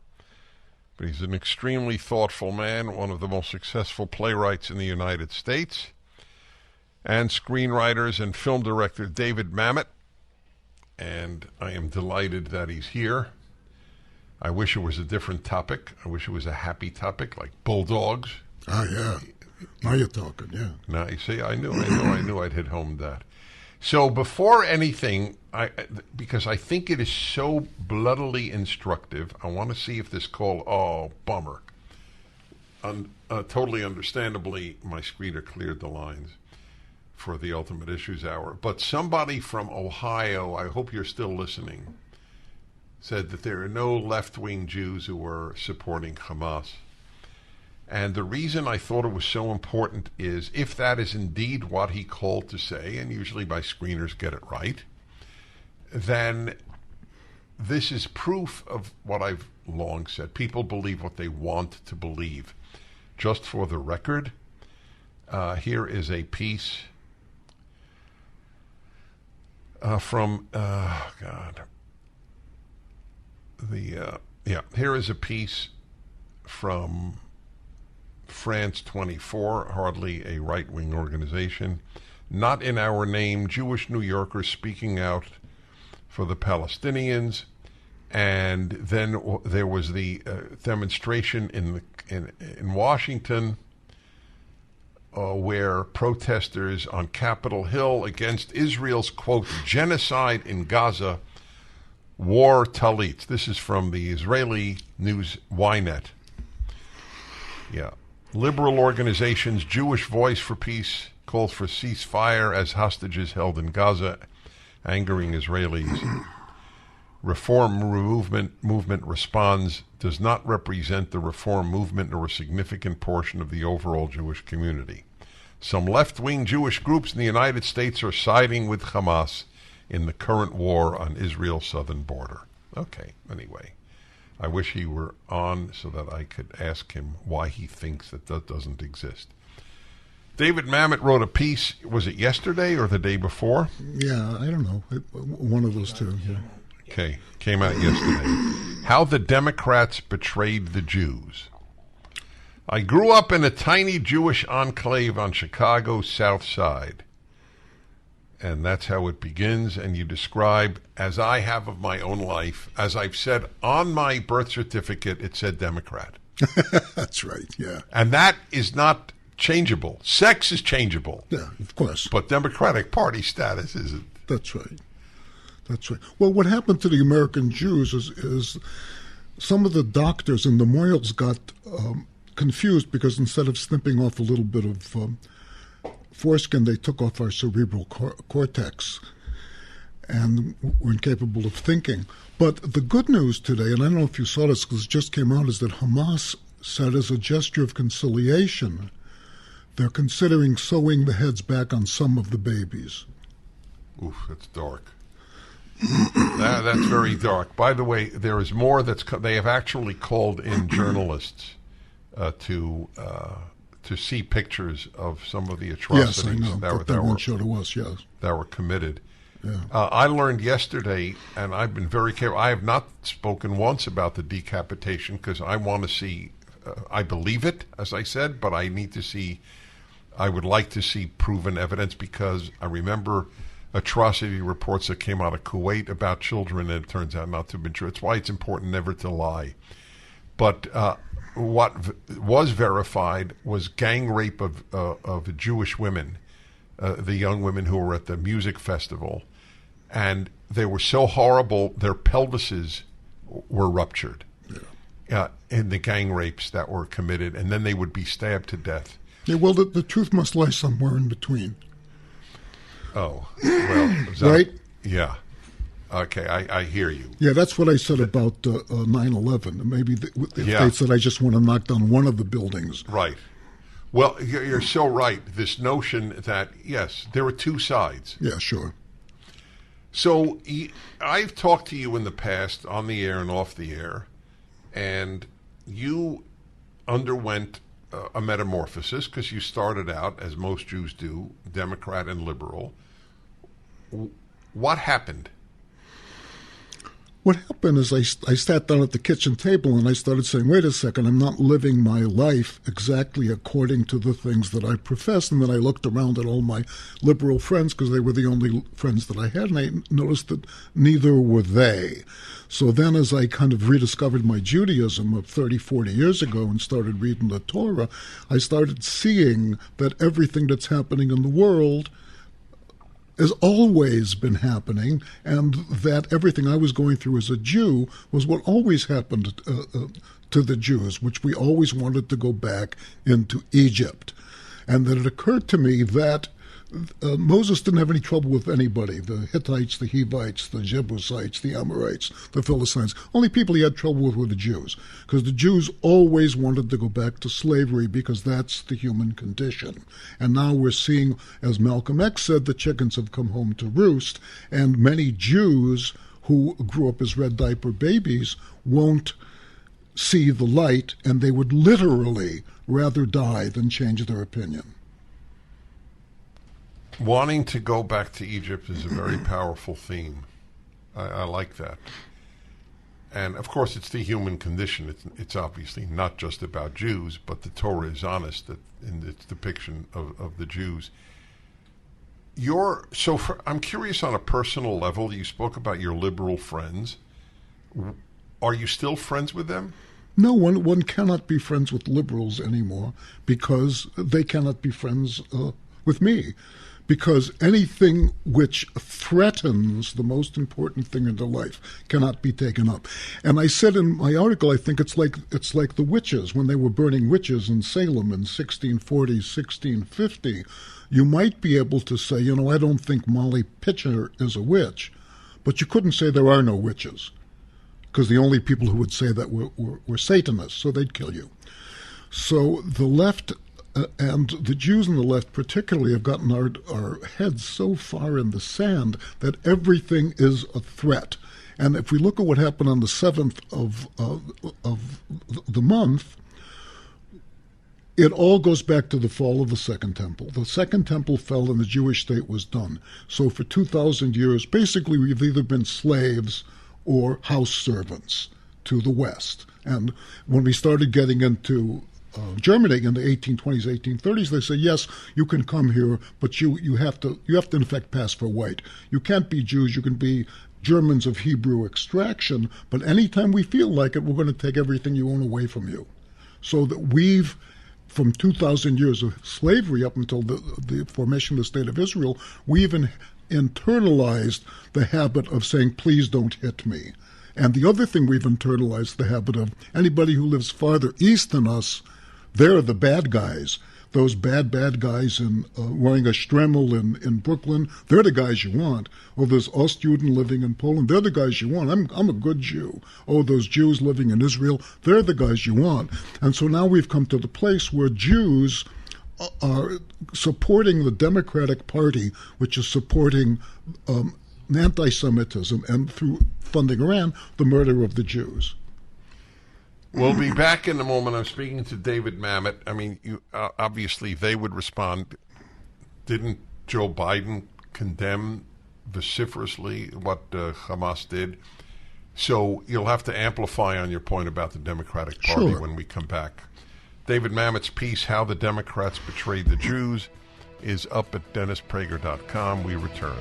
but he's an extremely thoughtful man, one of the most successful playwrights in the United States, and screenwriters and film director David Mamet, and I am delighted that he's here. I wish it was a different topic. I wish it was a happy topic, like bulldogs. Ah, yeah. Now you're talking, yeah. Now, you see, I knew I'd hit home that. So before anything, because I think it is so bloodily instructive, I want to see if this call, bummer. Totally understandably, my screener cleared the lines for the Ultimate Issues Hour. But somebody from Ohio, I hope you're still listening, said that there are no left-wing Jews who are supporting Hamas. And the reason I thought it was so important is if that is indeed what he called to say, and usually my screeners get it right, then this is proof of what I've long said. People believe what they want to believe. Just for the record, here is a piece here is a piece from France 24, hardly a right-wing organization. Not in our name, Jewish New Yorkers speaking out for the Palestinians. And then there was the demonstration in Washington where protesters on Capitol Hill against Israel's, quote, genocide in Gaza wore tallit. This is from the Israeli news Ynet. Yeah. Liberal organizations, Jewish Voice for Peace, calls for ceasefire as hostages held in Gaza, angering Israelis. Reform movement responds, does not represent the reform movement nor a significant portion of the overall Jewish community. Some left-wing Jewish groups in the United States are siding with Hamas in the current war on Israel's southern border. Okay, anyway. I wish he were on so that I could ask him why he thinks that doesn't exist. David Mamet wrote a piece, was it yesterday or the day before? Yeah, I don't know. One of those two, yeah. Okay, came out yesterday. How the Democrats betrayed the Jews. I grew up in a tiny Jewish enclave on Chicago's South Side. And that's how it begins, and you describe, as I have of my own life, as I've said on my birth certificate, it said Democrat. That's right, yeah. And that is not changeable. Sex is changeable. Yeah, of course. But Democratic Party status isn't. That's right. That's right. Well, what happened to the American Jews is some of the doctors and the Moyles got confused because instead of snipping off a little bit of foreskin, they took off our cerebral cortex, and we're incapable of thinking. But the good news today, and I don't know if you saw this because it just came out, is that Hamas said as a gesture of conciliation, they're considering sewing the heads back on some of the babies. Oof, that's dark. That's very dark. By the way, there is more they have actually called in journalists to see pictures of some of the atrocities yes, I know. That won't show to us, yes. that were committed. Yeah. I learned yesterday, and I've been very careful. I have not spoken once about the decapitation because I want to see. I believe it, as I said, but I need to see. I would like to see proven evidence because I remember atrocity reports that came out of Kuwait about children, and it turns out not to have been true. It's why it's important never to lie. But what was verified was gang rape of Jewish women, the young women who were at the music festival, and they were so horrible their pelvises were ruptured in the gang rapes that were committed, and then they would be stabbed to death. Yeah, well, the truth must lie somewhere in between. Oh, well, right? Yeah. Okay, I hear you. Yeah, that's what I said about 9/11. Maybe if Yeah. they said I just want to knock down one of the buildings. Right. Well, you're so right. This notion that, yes, there are two sides. Yeah, sure. So I've talked to you in the past on the air and off the air, and you underwent a metamorphosis because you started out, as most Jews do, Democrat and liberal. What happened? What happened is I sat down at the kitchen table and I started saying, wait a second, I'm not living my life exactly according to the things that I profess. And then I looked around at all my liberal friends because they were the only friends that I had, and I noticed that neither were they. So then as I kind of rediscovered my Judaism of 30, 40 years ago and started reading the Torah, I started seeing that everything that's happening in the world has always been happening, and that everything I was going through as a Jew was what always happened to the Jews, which we always wanted to go back into Egypt. And that it occurred to me that Moses didn't have any trouble with anybody, the Hittites, the Hivites, the Jebusites, the Amorites, the Philistines. Only people he had trouble with were the Jews, because the Jews always wanted to go back to slavery because that's the human condition. And now we're seeing, as Malcolm X said, the chickens have come home to roost, and many Jews who grew up as red diaper babies won't see the light, and they would literally rather die than change their opinion. Wanting to go back to Egypt is a very powerful theme. I like that. And, of course, it's the human condition. It's obviously not just about Jews, but the Torah is honest in its depiction of the Jews. I'm curious on a personal level. You spoke about your liberal friends. Are you still friends with them? No, one cannot be friends with liberals anymore because they cannot be friends with me. Because anything which threatens the most important thing in their life cannot be taken up. And I said in my article, I think it's like the witches when they were burning witches in Salem in 1640, 1650. You might be able to say, I don't think Molly Pitcher is a witch, but you couldn't say there are no witches, because the only people who would say that were Satanists, so they'd kill you. So the left and the Jews on the left particularly have gotten our heads so far in the sand that everything is a threat. And if we look at what happened on the 7th of the month, it all goes back to the fall of the Second Temple. The Second Temple fell and the Jewish state was done. So for 2,000 years, basically we've either been slaves or house servants to the West. And when we started getting into Germany in the 1820s, 1830s, they say, yes, you can come here, but you have to in effect pass for white. You can't be Jews, you can be Germans of Hebrew extraction, but anytime we feel like it, we're going to take everything you own away from you. So that we've, from 2,000 years of slavery up until the formation of the State of Israel, we even internalized the habit of saying, please don't hit me. And the other thing we've internalized the habit of, anybody who lives farther east than us They're the bad guys. Those bad guys in wearing a Stremel in Brooklyn, they're the guys you want. Or those Ostjuden living in Poland, they're the guys you want. I'm a good Jew. Oh, those Jews living in Israel, they're the guys you want. And so now we've come to the place where Jews are supporting the Democratic Party, which is supporting anti-Semitism and, through funding Iran, the murder of the Jews. We'll be back in a moment. I'm speaking to David Mamet. I mean, obviously they would respond. Didn't Joe Biden condemn vociferously what Hamas did? So you'll have to amplify on your point about the Democratic Party when we come back. David Mamet's piece, How the Democrats Betrayed the Jews, is up at DennisPrager.com. We return.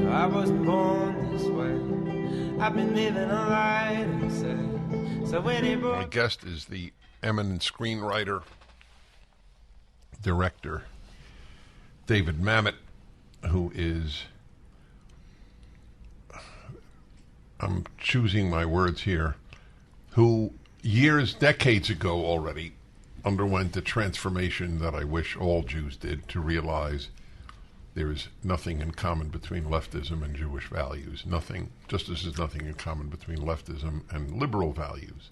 I wasn't born this way. I've been living a lie, they say. So when it My guest is the eminent screenwriter, director, David Mamet, who is, I'm choosing my words here, who decades ago already, underwent the transformation that I wish all Jews did, to realize there is nothing in common between leftism and Jewish values. Nothing, just as there's nothing in common between leftism and liberal values.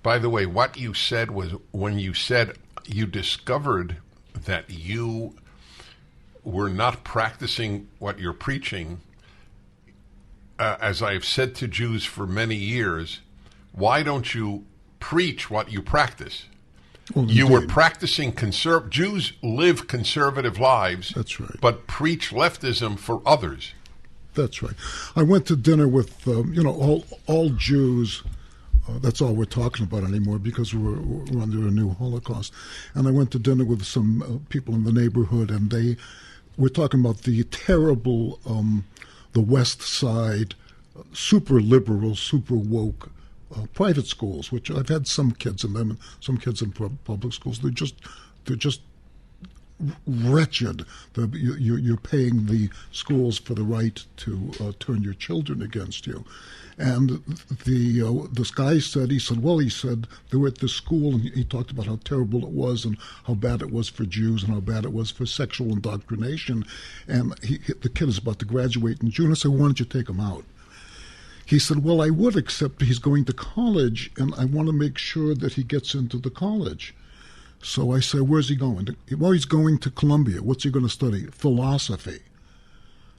By the way, what you said was, when you said you discovered that you were not practicing what you're preaching, as I've said to Jews for many years, why don't you preach what you practice? Well, you indeed. were practicing Jews live conservative lives. That's right. But preach leftism for others. That's right. I went to dinner with all Jews. That's all we're talking about anymore, because we're under a new Holocaust. And I went to dinner with some people in the neighborhood, and they were talking about the terrible, the West Side, super liberal, super woke private schools, which I've had some kids in them, and some kids in public schools. They're just wretched. You're paying the schools for the right to turn your children against you. And this guy said, they were at this school, and he talked about how terrible it was and how bad it was for Jews and how bad it was for sexual indoctrination. And the kid is about to graduate in June. I said, why don't you take him out? He said, well, I would, except he's going to college, and I want to make sure that he gets into the college. So I said, where's he going? Well, he's going to Columbia. What's he going to study? Philosophy.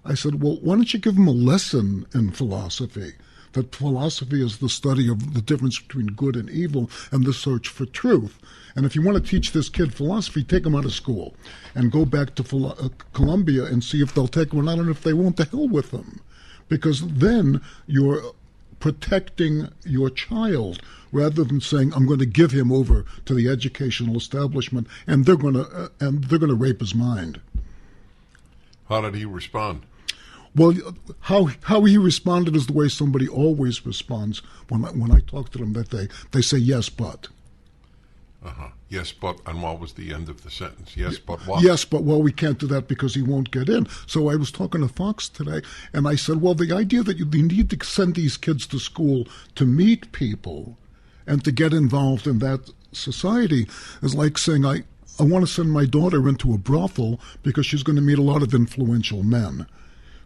I said, well, why don't you give him a lesson in philosophy? That philosophy is the study of the difference between good and evil and the search for truth. And if you want to teach this kid philosophy, take him out of school and go back to Columbia and see if they'll take him or not, and if they won't, to hell with them. Because then you're protecting your child rather than saying, I'm going to give him over to the educational establishment and they're going to rape his mind. How did he respond? Well, how he responded is the way somebody always responds when I talk to them that day. They say, yes, but. Yes, but, and what was the end of the sentence? Yes, but what? Yes, but, well, we can't do that because he won't get in. So I was talking to Fox today, and I said, well, the idea that you need to send these kids to school to meet people and to get involved in that society is like saying, I want to send my daughter into a brothel because she's going to meet a lot of influential men.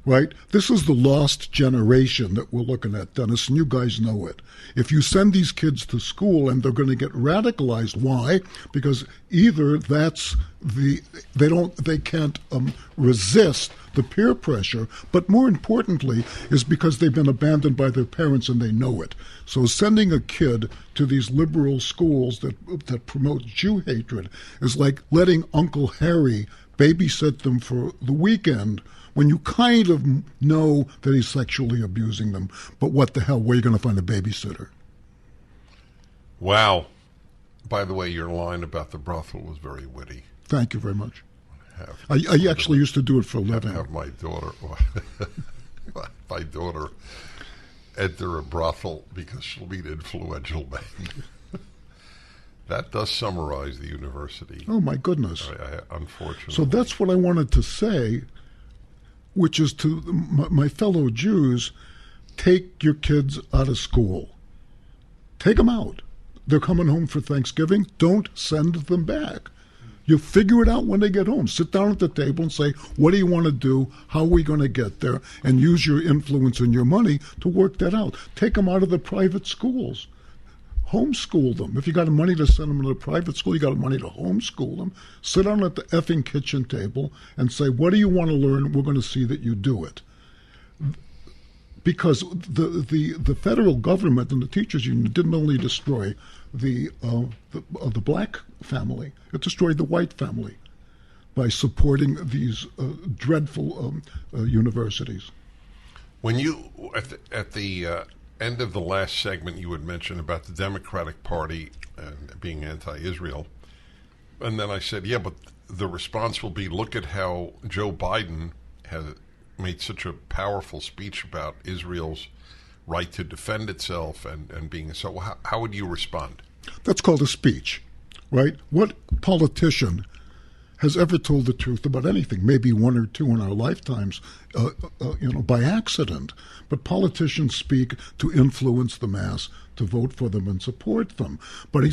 Right? This is the lost generation that we're looking at, Dennis, and you guys know it. If you send these kids to school and they're going to get radicalized, why? Because either they can't resist the peer pressure, but more importantly is because they've been abandoned by their parents and they know it. So sending a kid to these liberal schools that promote Jew hatred is like letting Uncle Harry babysit them for the weekend, when you kind of know that he's sexually abusing them. But what the hell, where are you going to find a babysitter? Wow. By the way, your line about the brothel was very witty. Thank you very much. I actually used to do it for a living. Have my daughter enter a brothel because she'll meet influential men. That does summarize the university. Oh, my goodness. Unfortunately. So that's what I wanted to say, which is to my fellow Jews, take your kids out of school. Take them out. they're coming home for Thanksgiving, don't send them back. You figure it out when they get home. Sit down at the table and say, what do you want to do? How are we going to get there? And use your influence and your money to work that out. Take them out of the private schools. Homeschool them. If you got the money to send them to the private school, you got the money to homeschool them. Sit down at the effing kitchen table and say, what do you want to learn? We're going to see that you do it. Because the federal government and the teachers union didn't only destroy the black family, it destroyed the white family by supporting these dreadful universities. When you at the end of the last segment, you had mentioned about the Democratic Party being anti-Israel, and then I said, yeah, but the response will be, look at how Joe Biden has made such a powerful speech about Israel's right to defend itself and being so. How would you respond? That's called a speech, right? What politician has ever told the truth about anything? Maybe one or two in our lifetimes, by accident. But politicians speak to influence the mass to vote for them and support them. But he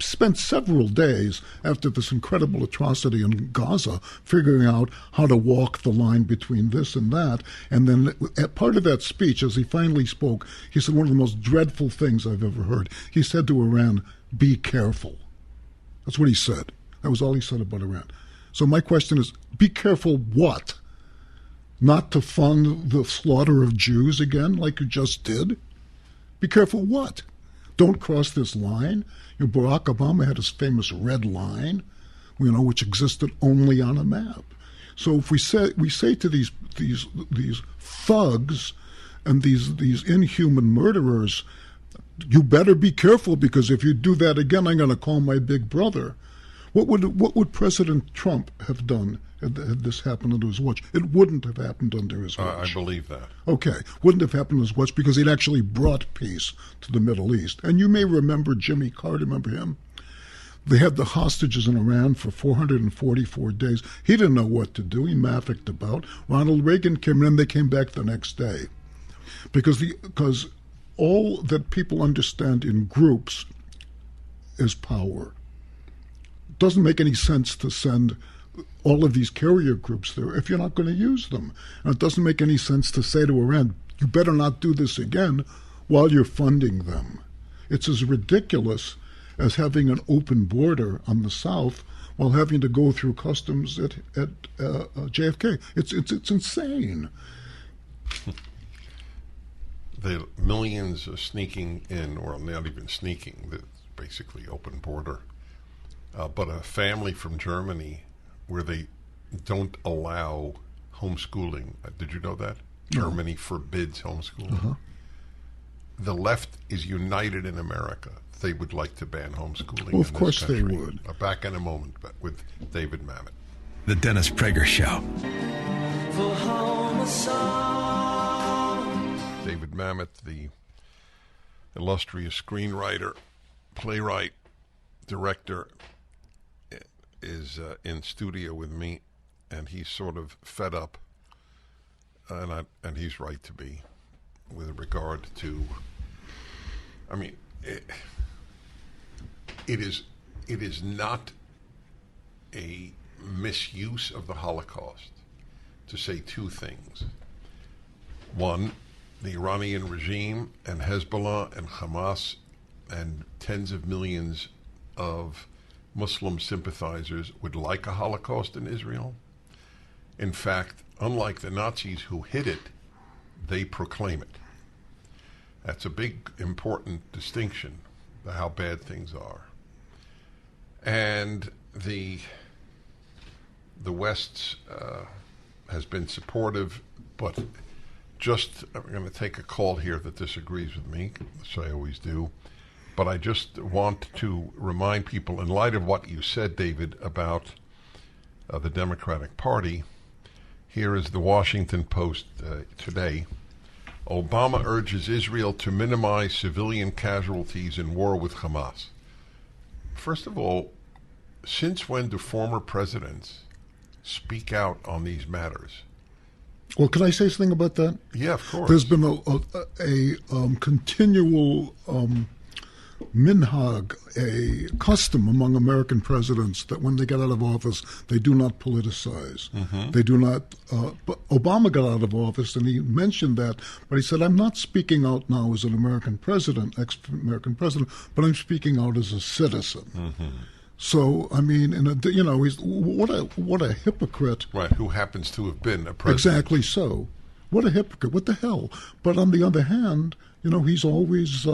spent several days after this incredible atrocity in Gaza figuring out how to walk the line between this and that. And then at part of that speech, as he finally spoke, he said one of the most dreadful things I've ever heard. He said to Iran, be careful. That's what he said. That was all he said about Iran. So my question is, be careful what? Not to fund the slaughter of Jews again, like you just did? Be careful what? Don't cross this line. Barack Obama had his famous red line, which existed only on a map. So if we say to these thugs and these inhuman murderers, you better be careful, because if you do that again, I'm going to call my big brother. What would President Trump have done had this happened under his watch? It wouldn't have happened under his watch. I believe that. Okay. Wouldn't have happened under his watch because he'd actually brought peace to the Middle East. And you may remember Jimmy Carter, remember him? They had the hostages in Iran for 444 days. He didn't know what to do. He mafficked about. Ronald Reagan came in, they came back the next day. Because all that people understand in groups is power. Doesn't make any sense to send all of these carrier groups there if you're not going to use them. And it doesn't make any sense to say to Iran, you better not do this again while you're funding them. It's as ridiculous as having an open border on the south while having to go through customs at JFK. It's insane. The millions are sneaking in, or not even sneaking, it's basically open border. But a family from Germany where they don't allow homeschooling. Did you know that? No. Germany forbids homeschooling. Uh-huh. The left is united in America. They would like to ban homeschooling. Well, of course they would. Back in a moment with David Mamet. The Dennis Prager Show. For home a song. David Mamet, the illustrious screenwriter, playwright, director, is in studio with me, and he's sort of fed up, and he's right to be, with regard to. I mean, it is not a misuse of the Holocaust to say two things. One, the Iranian regime and Hezbollah and Hamas and tens of millions of Muslim sympathizers would like a Holocaust in Israel. In fact, unlike the Nazis who hid it, they proclaim it. That's a big, important distinction, how bad things are. And the West has been supportive, but I'm going to take a call here that disagrees with me, as I always do. But I just want to remind people, in light of what you said, David, about the Democratic Party, here is the Washington Post today. Obama urges Israel to minimize civilian casualties in war with Hamas. First of all, since when do former presidents speak out on these matters? Well, can I say something about that? Yeah, of course. There's been a continual minhag, a custom among American presidents that when they get out of office, they do not politicize. They do not. But Obama got out of office, and he mentioned that, but he said, "I'm not speaking out now as an American president, ex-American president, but I'm speaking out as a citizen." So, I mean, he's what a hypocrite. Right, who happens to have been a president. Exactly so. What a hypocrite. What the hell? But on the other hand, he's always,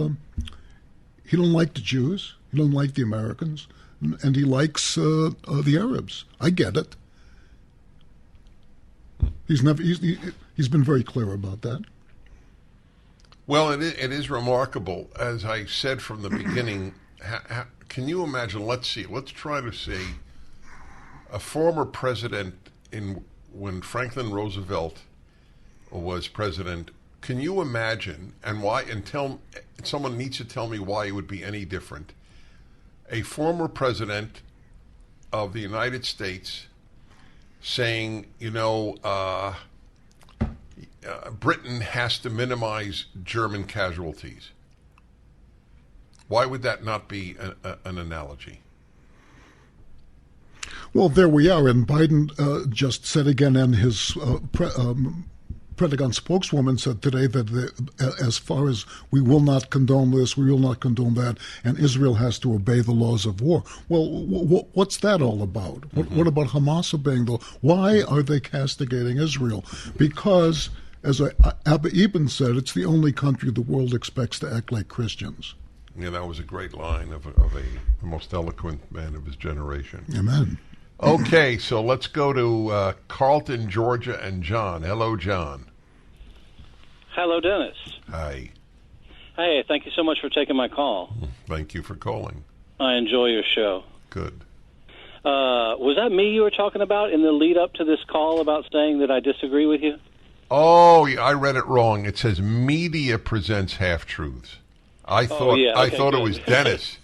he don't like the Jews, he don't like the Americans, and he likes the Arabs. I get it. He's been very clear about that. Well, it is remarkable. As I said from the beginning, can you imagine, let's try to see a former president when Franklin Roosevelt was president. Can you imagine, and why? And someone needs to tell me why it would be any different. A former president of the United States saying, Britain has to minimize German casualties. Why would that not be an analogy? Well, there we are, and Biden just said again, and his Pentagon spokeswoman said today that as far as we will not condone this, we will not condone that, and Israel has to obey the laws of war. Well, what's that all about? What about Hamas obeying the law? Why are they castigating Israel? Because, as Abba Eban said, it's the only country the world expects to act like Christians. Yeah, that was a great line of the most eloquent man of his generation. Amen. Okay, so let's go to Carlton, Georgia, and John. Hello, John. Hello, Dennis. Hi. Hey, thank you so much for taking my call. Thank you for calling. I enjoy your show. Good. Was that me you were talking about in the lead up to this call about saying that I disagree with you? Oh, I read it wrong. It says media presents half-truths. I thought it was Dennis.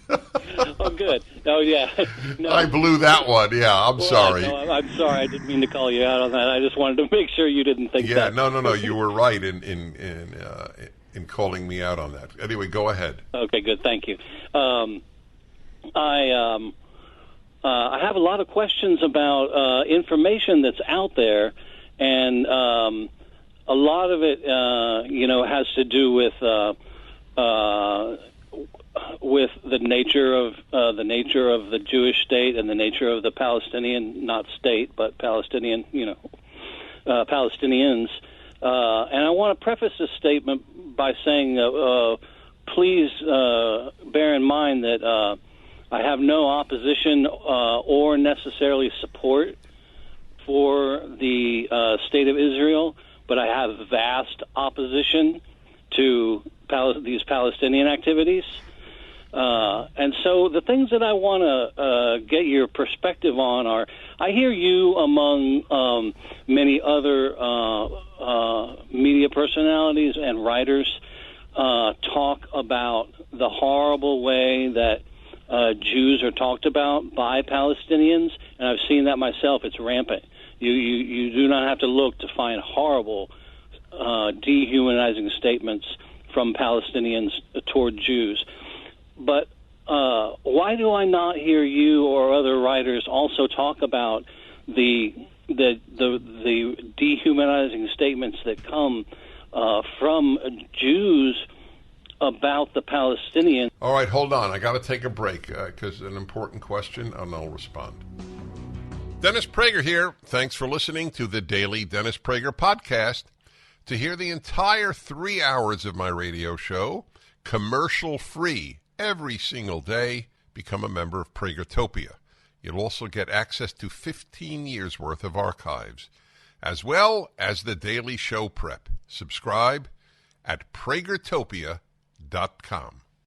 Oh, good. Oh, yeah. No. I blew that one. Yeah, I'm sorry. No, I'm sorry. I didn't mean to call you out on that. I just wanted to make sure you didn't think that. Yeah, no. You were right in calling me out on that. Anyway, go ahead. Okay, good. Thank you. I have a lot of questions about information that's out there, and a lot of it, has to do with the nature of the Jewish state and the nature of the Palestinian, not state, but Palestinian, Palestinians. And I want to preface this statement by saying, please bear in mind that I have no opposition or necessarily support for the state of Israel, but I have vast opposition to these Palestinian activities. And so the things that I want to get your perspective on are, I hear you among many other media personalities and writers talk about the horrible way that Jews are talked about by Palestinians, and I've seen that myself. It's rampant. You do not have to look to find horrible, dehumanizing statements from Palestinians toward Jews. But why do I not hear you or other writers also talk about the dehumanizing statements that come from Jews about the Palestinians? All right, hold on. I got to take a break because an important question, and I'll respond. Dennis Prager here. Thanks for listening to the Daily Dennis Prager Podcast. To hear the entire 3 hours of my radio show, commercial-free, every single day, become a member of Pragertopia. You'll also get access to 15 years' worth of archives, as well as the daily show prep. Subscribe at pragertopia.com.